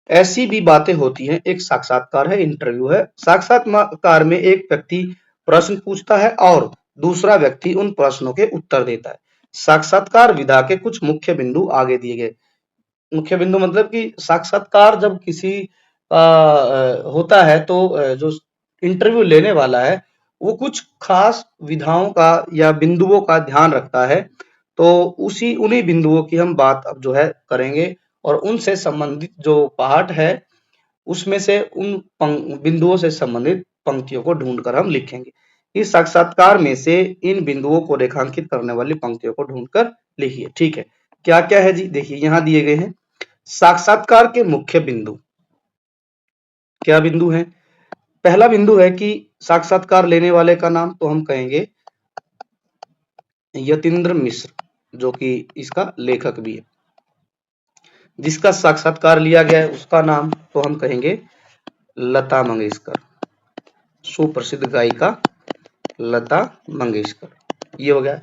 Speaker 1: ऐसी भी बातें होती हैं, एक साक्षात्कार है, इंटरव्यू है। साक्षात्कार में एक व्यक्ति प्रश्न पूछता है और दूसरा व्यक्ति उन प्रश्नों के उत्तर देता है। साक्षात्कार विधा के कुछ मुख्य बिंदु आगे दिए गए। मुख्य बिंदु मतलब कि साक्षात्कार जब किसी होता है तो जो इंटरव्यू लेने वाला है वो कुछ खास विधाओं का या बिंदुओं का ध्यान रखता है। तो उसी उन्हीं बिंदुओं की हम बात अब जो है करेंगे, और उनसे संबंधित जो पाठ है उसमें से उन बिंदुओं से संबंधित पंक्तियों को ढूंढकर हम लिखेंगे। इस साक्षात्कार में से इन बिंदुओं को रेखांकित करने वाली पंक्तियों को ढूंढकर लिखिए, ठीक है। क्या क्या है जी, देखिए यहाँ दिए गए हैं। साक्षात्कार के मुख्य बिंदु क्या बिंदु हैं? पहला बिंदु है कि साक्षात्कार लेने वाले का नाम, तो हम कहेंगे यतीन्द्र मिश्र, जो कि इसका लेखक भी है। जिसका साक्षात्कार लिया गया है उसका नाम, तो हम कहेंगे लता मंगेशकर, सुप्रसिद्ध गायिका लता मंगेशकर। ये हो गया।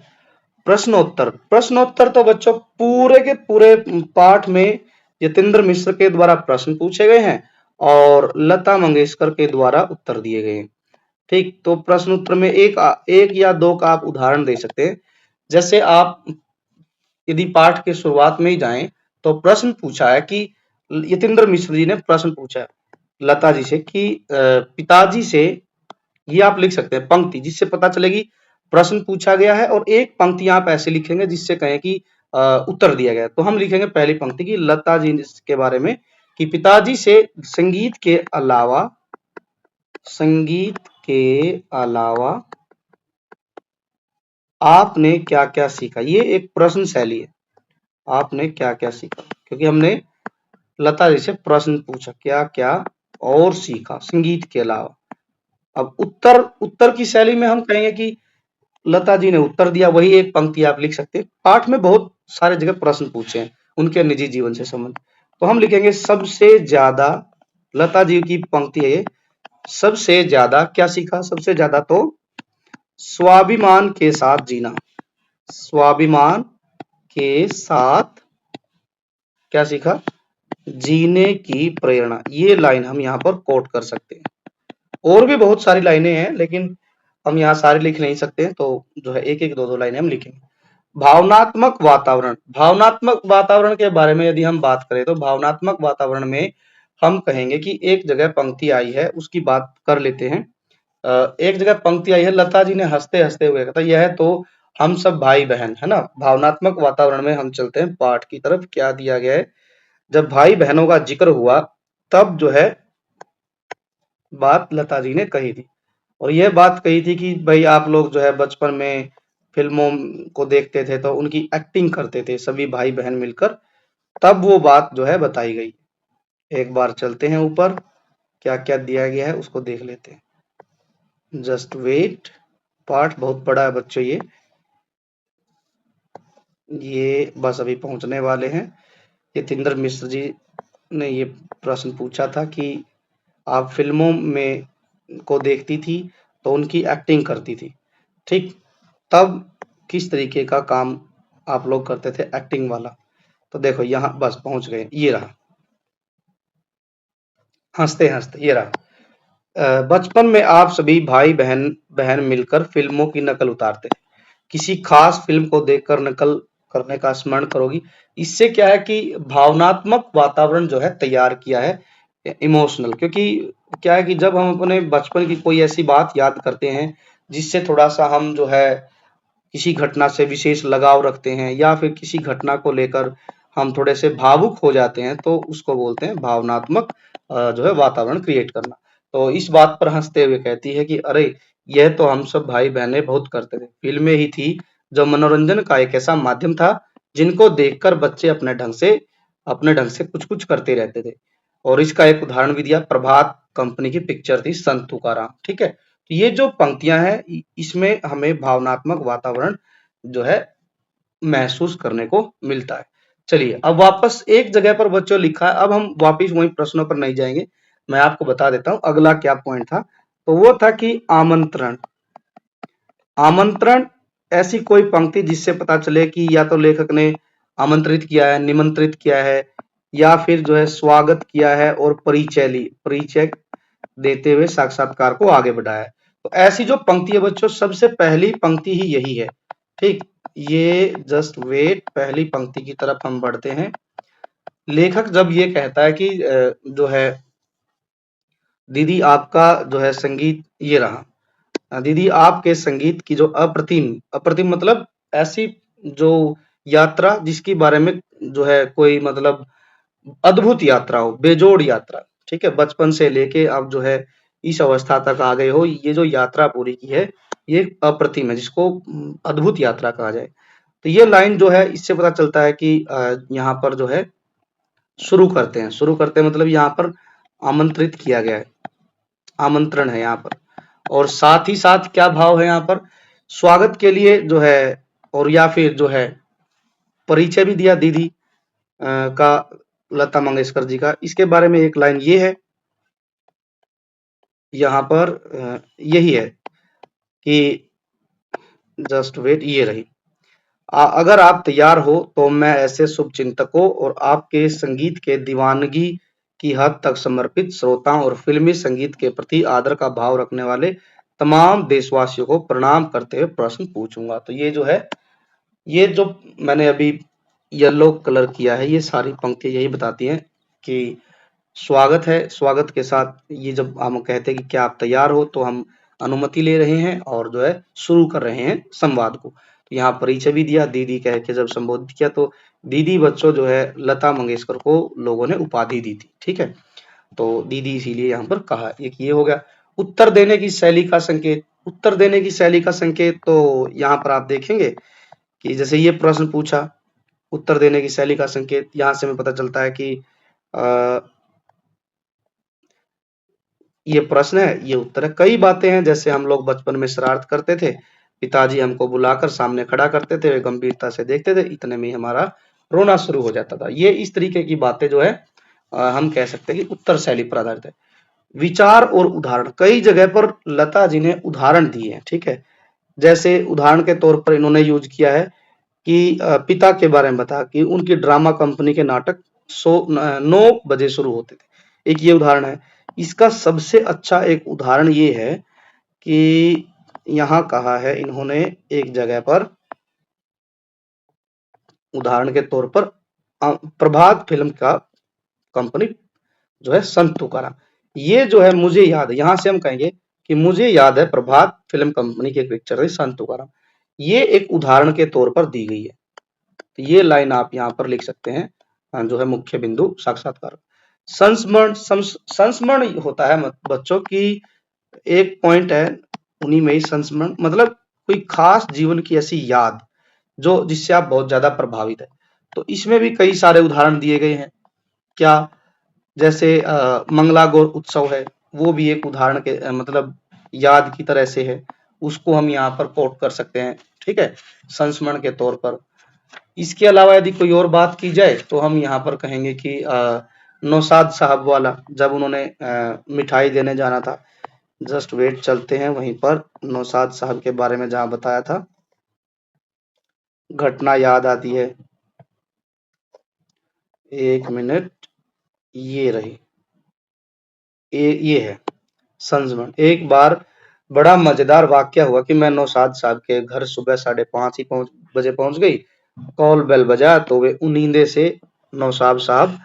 Speaker 1: प्रश्नोत्तर। प्रश्नोत्तर तो बच्चों पूरे के पूरे पाठ में यतीन्द्र मिश्र के द्वारा प्रश्न पूछे गए हैं और लता मंगेशकर के द्वारा उत्तर दिए गए हैं। ठीक, तो प्रश्न उत्तर में एक या दो का आप उदाहरण दे सकते हैं। जैसे आप यदि पाठ के शुरुआत में ही जाएं तो प्रश्न पूछा है कि यतीन्द्र मिश्र जी ने प्रश्न पूछा है लता जी से कि पिताजी से, ये आप लिख सकते हैं पंक्ति, जिससे पता चलेगी प्रश्न पूछा गया है, और एक पंक्ति आप ऐसे लिखेंगे जिससे कहें कि उत्तर दिया गया है। तो हम लिखेंगे पहली पंक्ति की लता जी के बारे में कि पिताजी से संगीत के अलावा आपने क्या क्या सीखा। ये एक प्रश्न शैली है, आपने क्या क्या सीखा, क्योंकि हमने लता जी से प्रश्न पूछा क्या क्या और सीखा संगीत के अलावा। अब उत्तर की शैली में हम कहेंगे कि लता जी ने उत्तर दिया, वही एक पंक्ति आप लिख सकते हैं। पाठ में बहुत सारे जगह प्रश्न पूछे हैं उनके निजी जीवन से संबंधित, तो हम लिखेंगे सबसे ज्यादा, लता जी की पंक्ति है ये, सबसे ज्यादा क्या सीखा, सबसे ज्यादा तो स्वाभिमान के साथ जीना, स्वाभिमान के साथ क्या सीखा, जीने की प्रेरणा। ये लाइन हम यहाँ पर कोट कर सकते हैं। और भी बहुत सारी लाइनें हैं लेकिन हम यहाँ सारे लिख नहीं सकते, तो जो है एक एक दो दो लाइनें हम लिखेंगे। भावनात्मक वातावरण, भावनात्मक वातावरण के बारे में यदि हम बात करें तो भावनात्मक वातावरण में हम कहेंगे कि एक जगह पंक्ति आई है, उसकी बात कर लेते हैं। एक जगह पंक्ति आई है, लता जी ने हंसते हंसते हुए कहा, यह तो हम सब भाई बहन है ना। भावनात्मक वातावरण में हम चलते हैं पाठ की तरफ। क्या दिया गया है, जब भाई बहनों का जिक्र हुआ तब जो है बात लता जी ने कही थी, और यह बात कही थी कि भाई आप लोग जो है बचपन में फिल्मों को देखते थे तो उनकी एक्टिंग करते थे सभी भाई बहन मिलकर, तब वो बात जो है बताई गई। एक बार चलते हैं ऊपर, क्या क्या दिया गया है उसको देख लेते हैं। जस्ट वेट, पाठ बहुत बड़ा है बच्चों, ये बस अभी पहुंचने वाले हैं। यतीन्द्र मिश्र जी ने ये प्रश्न पूछा था कि आप फिल्मों में को देखती थी तो उनकी एक्टिंग करती थी, ठीक, तब किस तरीके का काम आप लोग करते थे एक्टिंग वाला। तो देखो यहाँ बस पहुंच गए, ये रहा हंसते हंसते, ये रहा। बचपन में आप सभी भाई बहन बहन मिलकर फिल्मों की नकल उतारते थे, किसी खास फिल्म को देखकर नकल करने का स्मरण करोगी। इससे क्या है कि भावनात्मक वातावरण जो है तैयार किया है, इमोशनल, क्योंकि क्या है कि जब हम अपने बचपन की कोई ऐसी बात याद करते हैं जिससे थोड़ा सा हम जो है किसी घटना से विशेष लगाव रखते हैं या फिर किसी घटना को लेकर हम थोड़े से भावुक हो जाते हैं, तो उसको बोलते हैं भावनात्मक जो है वातावरण क्रिएट करना। तो इस बात पर हंसते हुए कहती है कि अरे यह तो हम सब भाई बहनें बहुत करते थे, फिल्में ही थी जो मनोरंजन का एक ऐसा माध्यम था जिनको देखकर बच्चे अपने ढंग से कुछ कुछ करते रहते थे। और इसका एक उदाहरण भी दिया, प्रभात कंपनी की पिक्चर थी संत तुकाराम, ठीक है। तो ये जो पंक्तियां हैं इसमें हमें भावनात्मक वातावरण जो है महसूस करने को मिलता है। चलिए अब वापस एक जगह पर बच्चों लिखा है, अब हम वापस वही प्रश्नों पर नहीं जाएंगे, मैं आपको बता देता हूं अगला क्या पॉइंट था। तो वो था कि आमंत्रण, आमंत्रण ऐसी कोई पंक्ति जिससे पता चले कि या तो लेखक ने आमंत्रित किया है, निमंत्रित किया है, या फिर जो है स्वागत किया है और परिचय देते हुए साक्षात्कार को आगे बढ़ाया है। तो ऐसी जो पंक्ति है बच्चों, सबसे पहली पंक्ति ही यही है, ठीक। ये जस्ट वेट, पहली पंक्ति की तरफ हम बढ़ते हैं। लेखक जब ये कहता है कि जो है दीदी आपका जो है संगीत, ये रहा, दीदी आपके संगीत की जो अप्रतिम, अप्रतिम मतलब ऐसी जो यात्रा जिसके बारे में जो है कोई मतलब अद्भुत यात्रा हो, बेजोड़ यात्रा, ठीक है, बचपन से लेके अब जो है इस अवस्था तक आ गए हो, ये जो यात्रा पूरी की है ये अप्रतिम है, जिसको अद्भुत यात्रा कहा जाए। तो ये लाइन जो है इससे पता चलता है कि यहाँ पर जो है शुरू करते हैं मतलब यहाँ पर आमंत्रित किया गया है, आमंत्रण है यहाँ पर, और साथ ही साथ क्या भाव है यहाँ पर, स्वागत के लिए जो है, और या फिर जो है परिचय भी दिया दीदी का, लता मंगेशकर जी का। इसके बारे में एक लाइन ये है यहाँ पर, यही है कि जस्ट वेट, ये रही, अगर आप तैयार हो तो मैं ऐसे शुभ चिंतकों और आपके संगीत के दीवानगी की हद तक समर्पित श्रोताओं और फिल्मी संगीत के प्रति आदर का भाव रखने वाले तमाम देशवासियों को प्रणाम करते हुए प्रश्न पूछूंगा। तो ये जो है, ये जो मैंने अभी येलो कलर किया है, ये सारी पंक्ति यही बताती हैं कि स्वागत है। स्वागत के साथ ये जब हम कहते हैं कि क्या आप तैयार हो, तो हम अनुमति ले रहे हैं और जो है शुरू कर रहे हैं संवाद को। तो यहाँ परिचय भी दिया, दीदी कह के जब संबोधित किया, तो दीदी बच्चों जो है लता मंगेशकर को लोगों ने उपाधि दी थी, ठीक है। तो दीदी इसीलिए यहाँ पर कहा। एक ये हो गया। उत्तर देने की शैली का संकेत। उत्तर देने की शैली का संकेत, तो यहाँ पर आप देखेंगे कि जैसे ये प्रश्न पूछा, उत्तर देने की शैली का संकेत, यहाँ से हमें पता चलता है कि अ, ये प्रश्न है, ये उत्तर है। कई बातें हैं जैसे हम लोग बचपन में शरारत करते थे, पिताजी हमको बुलाकर सामने खड़ा करते थे, वे गंभीरता से देखते थे, इतने में ही हमारा रोना शुरू हो जाता था। ये इस तरीके की बातें जो है हम कह सकते हैं कि उत्तर शैली पर आधारित है। विचार और उदाहरण, कई जगह पर लता जी ने उदाहरण दिए हैं, ठीक है। जैसे उदाहरण के तौर पर इन्होंने यूज किया है कि पिता के बारे में बता कि उनकी ड्रामा कंपनी के नाटक 9 बजे शुरू होते थे। एक ये उदाहरण है। इसका सबसे अच्छा एक उदाहरण ये है कि यहाँ कहा है इन्होंने एक जगह पर, उदाहरण के तौर पर प्रभात फिल्म का कंपनी जो है संत तुकाराम। ये जो है मुझे याद है, यहाँ से हम कहेंगे कि मुझे याद है प्रभात फिल्म कंपनी की एक पिक्चर थी संत तुकाराम। ये एक उदाहरण के तौर पर दी गई है। तो ये लाइन आप यहाँ पर लिख सकते हैं, जो है मुख्य बिंदु साक्षात्कार। संस्मरण, संस्मरण होता है बच्चों की एक पॉइंट है, उन्हीं में ही संस्मरण मतलब कोई खास जीवन की ऐसी याद जो जिससे आप बहुत ज्यादा प्रभावित है। तो इसमें भी कई सारे उदाहरण दिए गए हैं। क्या, जैसे मंगला गौर उत्सव है, वो भी एक उदाहरण के मतलब याद की तरह से है, उसको हम यहाँ पर कोट कर सकते हैं, ठीक है, संस्मरण के तौर पर। इसके अलावा यदि कोई और बात की जाए तो हम यहाँ पर कहेंगे कि नौशाद साहब वाला, जब उन्होंने मिठाई देने जाना था। जस्ट वेट, चलते हैं वहीं पर नौशाद साहब के बारे में जहाँ बताया था, घटना याद आती है। एक मिनट, ये रही, ये है संस्मरण। एक बार बड़ा मजेदार वाक्य हुआ कि मैं नौशाद साहब के घर सुबह 5:30 ही बजे पहुंच गई। कॉल बेल बजा तो वे नींदे से नौशाद साहब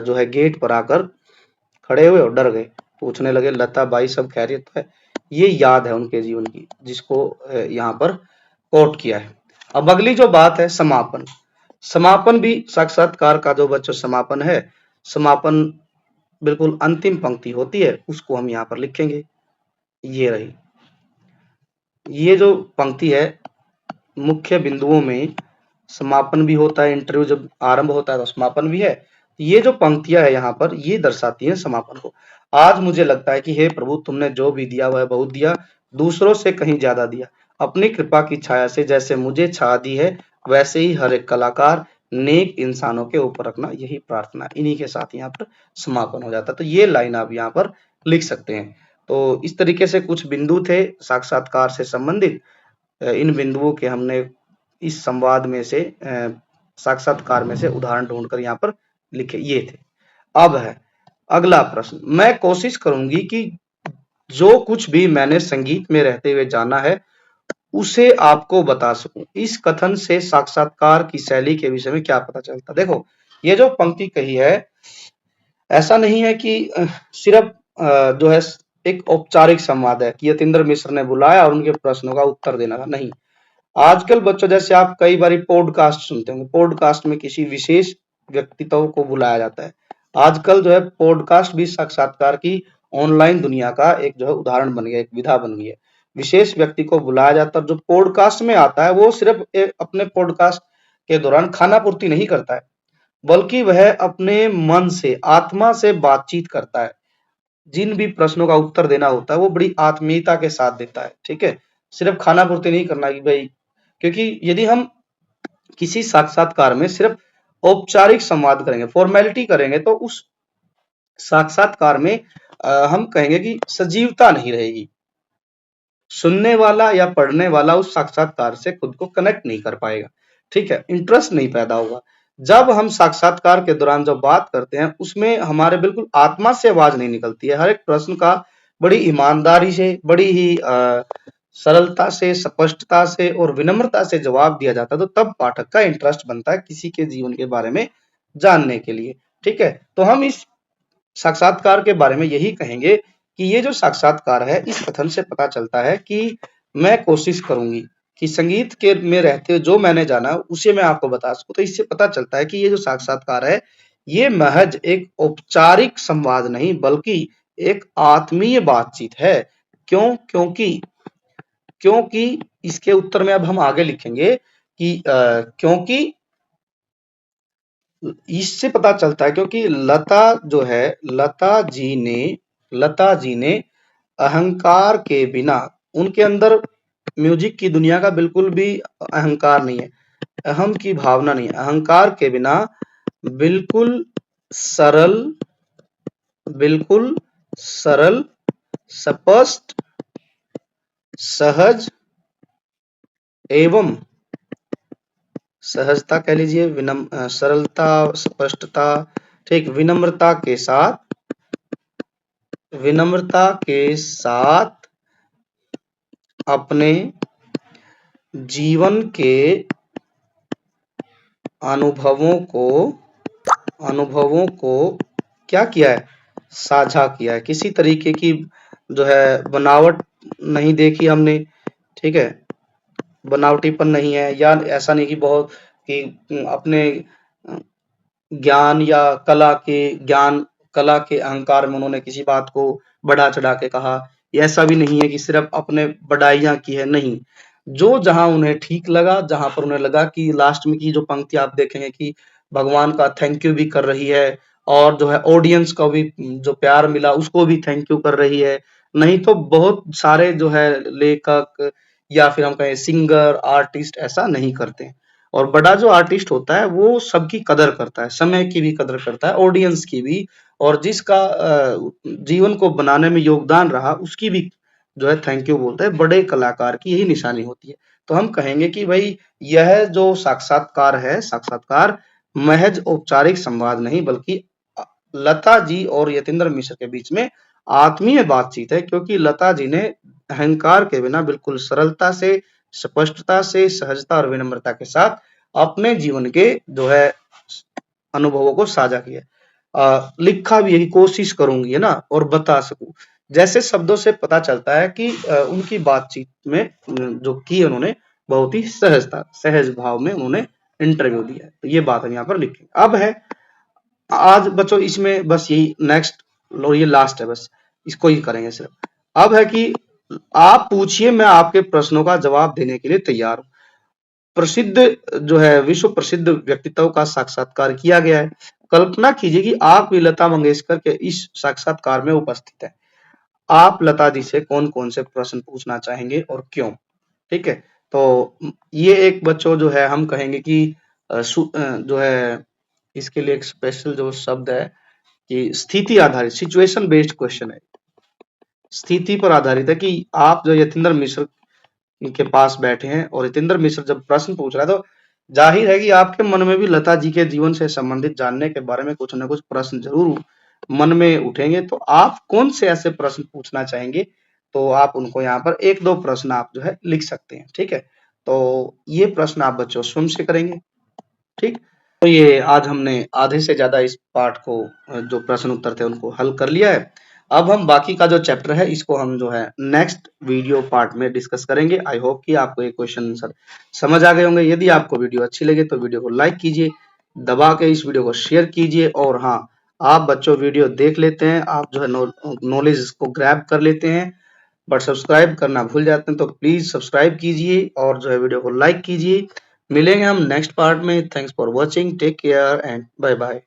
Speaker 1: जो है गेट पर आकर खड़े हुए और डर गए। पूछने लगे, लता बाई सब खैरियत है? ये याद है उनके जीवन की, जिसको यहाँ पर कोट किया है। अब अगली जो बात है, समापन। समापन भी साक्षात्कार का जो बच्चों समापन है, समापन बिल्कुल अंतिम पंक्ति होती है, उसको हम यहाँ पर लिखेंगे। ये रही, ये जो पंक्ति है, मुख्य बिंदुओं में समापन भी होता है। इंटरव्यू जब आरंभ होता है तो समापन भी है। ये जो पंक्तियां है यहाँ पर, ये दर्शाती है समापन को। आज मुझे लगता है कि हे प्रभु, तुमने जो भी दिया वह बहुत दिया, दूसरों से कहीं ज्यादा दिया। अपनी कृपा की छाया से जैसे मुझे छा दी है, वैसे ही हर एक कलाकार नेक इंसानों के ऊपर रखना, यही प्रार्थना। इन्हीं के साथ यहाँ पर समापन हो जाता है। तो ये लाइन आप यहाँ पर लिख सकते हैं। तो इस तरीके से कुछ बिंदु थे साक्षात्कार से संबंधित। इन बिंदुओं के हमने इस संवाद में से साक्षात्कार में से उदाहरण ढूंढकर यहाँ पर लिखे, ये थे। अब है अगला प्रश्न। मैं कोशिश करूंगी कि जो कुछ भी मैंने संगीत में रहते हुए जाना है उसे आपको बता सकूं। इस कथन से साक्षात्कार की शैली के विषय में क्या पता चलता? देखो, ये जो पंक्ति कही है, ऐसा नहीं है कि सिर्फ जो है एक औपचारिक संवाद है कि यतीन्द्र मिश्र ने बुलाया और उनके प्रश्नों का उत्तर देना था, नहीं। आजकल बच्चों, जैसे आप कई बार पॉडकास्ट सुनते होंगे, पॉडकास्ट में किसी विशेष व्यक्तित्व को बुलाया जाता है। आजकल जो है पॉडकास्ट भी साक्षात्कार की ऑनलाइन दुनिया का एक जो है उदाहरण बन गया, एक विधा बन गई है। विशेष व्यक्ति को बुलाया जाता है, जो पॉडकास्ट में आता है वो सिर्फ अपने पॉडकास्ट के दौरान खाना पूर्ति नहीं करता है, बल्कि वह अपने मन से, आत्मा से बातचीत करता है। जिन भी प्रश्नों का उत्तर देना होता है वो बड़ी आत्मीयता के साथ देता है, ठीक है। सिर्फ खाना पूर्ति नहीं करना कि भाई, क्योंकि यदि हम किसी साक्षात्कार में सिर्फ औपचारिक संवाद करेंगे, फॉर्मेलिटी करेंगे, तो उस साक्षात्कार में हम कहेंगे कि सजीवता नहीं रहेगी। सुनने वाला या पढ़ने वाला उस साक्षात्कार से खुद को कनेक्ट नहीं कर पाएगा, ठीक है, इंटरेस्ट नहीं पैदा होगा। जब हम साक्षात्कार के दौरान जब बात करते हैं उसमें हमारे बिल्कुल आत्मा से आवाज नहीं निकलती है, हर एक प्रश्न का बड़ी ईमानदारी से, बड़ी ही सरलता से, स्पष्टता से और विनम्रता से जवाब दिया जाता है, तो तब पाठक का इंटरेस्ट बनता है किसी के जीवन के बारे में जानने के लिए, ठीक है। तो हम इस साक्षात्कार के बारे में यही कहेंगे कि ये जो साक्षात्कार है, इस कथन से पता चलता है कि मैं कोशिश करूंगी कि संगीत के में रहते हुए जो मैंने जाना उसे मैं आपको बता सकूं। तो इससे पता चलता है कि ये जो साक्षात्कार है, ये महज एक औपचारिक संवाद नहीं बल्कि एक आत्मीय बातचीत है। क्यों? क्योंकि इसके उत्तर में अब हम आगे लिखेंगे कि क्योंकि इससे पता चलता है क्योंकि लता जी ने अहंकार के बिना, उनके अंदर म्यूजिक की दुनिया का बिल्कुल भी अहंकार नहीं है, अहम की भावना नहीं है, अहंकार के बिना बिल्कुल सरल स्पष्ट सहज एवं सहजता कह लीजिए, सरलता, स्पष्टता, ठीक, विनम्रता के साथ अपने जीवन के अनुभवों को क्या किया है? साझा किया है। किसी तरीके की जो है बनावट नहीं देखी हमने, ठीक है, बनावटीपन नहीं है, या ऐसा नहीं कि बहुत कि अपने ज्ञान या कला के अहंकार में उन्होंने किसी बात को बढ़ा चढ़ा के कहा। ऐसा भी नहीं है कि सिर्फ अपने बढ़ाइयां की है, नहीं, जो जहां उन्हें ठीक लगा, जहां पर उन्हें लगा कि लास्ट में की जो पंक्ति आप देखेंगे कि भगवान का थैंक यू भी कर रही है और जो है ऑडियंस का भी जो प्यार मिला उसको भी थैंक यू कर रही है। नहीं तो बहुत सारे जो है लेखक या फिर हम कहें सिंगर, आर्टिस्ट ऐसा नहीं करते। और बड़ा जो आर्टिस्ट होता है वो सबकी कदर करता है, समय की भी कदर करता है, ऑडियंस की भी, और जिसका जीवन को बनाने में योगदान रहा उसकी भी जो है थैंक यू बोलता है। बड़े कलाकार की यही निशानी होती है। तो हम कहेंगे कि भाई यह जो साक्षात्कार है, साक्षात्कार महज औपचारिक संवाद नहीं बल्कि लता जी और यतीन्द्र मिश्र के बीच में आत्मीय बातचीत है, क्योंकि लता जी ने अहंकार के बिना बिल्कुल सरलता से, स्पष्टता से, सहजता और विनम्रता के साथ अपने जीवन के जो है अनुभवों को साझा किया। लिखा भी यही कोशिश करूंगी, है ना, और बता सकूं, जैसे शब्दों से पता चलता है कि उनकी बातचीत में जो की उन्होंने बहुत ही सहज भाव में उन्होंने इंटरव्यू दिया है। तो ये बात हम यहाँ पर लिखेंगे। अब है आज बच्चों इसमें बस यही नेक्स्ट लो, ये लास्ट है, बस इसको ही करेंगे सिर्फ। अब है कि आप पूछिए, मैं आपके प्रश्नों का जवाब देने के लिए तैयार हूं। प्रसिद्ध जो है विश्व प्रसिद्ध व्यक्तित्व का साक्षात्कार किया गया है। कल्पना कीजिए कि आप भी लता मंगेशकर के इस साक्षात्कार में उपस्थित हैं। आप लता जी से कौन-कौन से प्रश्न पूछना चाहेंगे और क्यों? ठीक है, तो ये एक बच्चों जो है हम कहेंगे कि जो है इसके लिए एक स्पेशल जो शब्द है कि स्थिति आधारित, सिचुएशन बेस्ड क्वेश्चन है। स्थिति पर आधारित है कि आप जो यतीन्द्र मिश्र के पास बैठे हैं और यतीन्द्र मिश्र जब प्रश्न पूछ रहा है तो जाहिर है कि आपके मन में भी लता जी के जीवन से संबंधित जानने के बारे में कुछ न कुछ प्रश्न जरूर मन में उठेंगे। तो आप कौन से ऐसे प्रश्न पूछना चाहेंगे, तो आप उनको यहाँ पर एक दो प्रश्न आप जो है लिख सकते हैं। ठीक है, तो ये प्रश्न आप बच्चों स्वयं से करेंगे। ठीक, तो ये आज हमने आधे से ज्यादा इस पाठ को जो प्रश्न उत्तर थे उनको हल कर लिया है। अब हम बाकी का जो चैप्टर है इसको हम जो है नेक्स्ट वीडियो पार्ट में डिस्कस करेंगे। आई होप कि आपको ये क्वेश्चन आंसर समझ आ गए होंगे। यदि आपको वीडियो अच्छी लगे तो वीडियो को लाइक कीजिए, दबा के इस वीडियो को शेयर कीजिए, और हाँ, आप बच्चों वीडियो देख लेते हैं, आप जो है नॉलेज को ग्रैब कर लेते हैं बट सब्सक्राइब करना भूल जाते हैं, तो प्लीज सब्सक्राइब कीजिए और जो है वीडियो को लाइक कीजिए। मिलेंगे हम नेक्स्ट पार्ट में। Thanks for watching, take care and bye bye.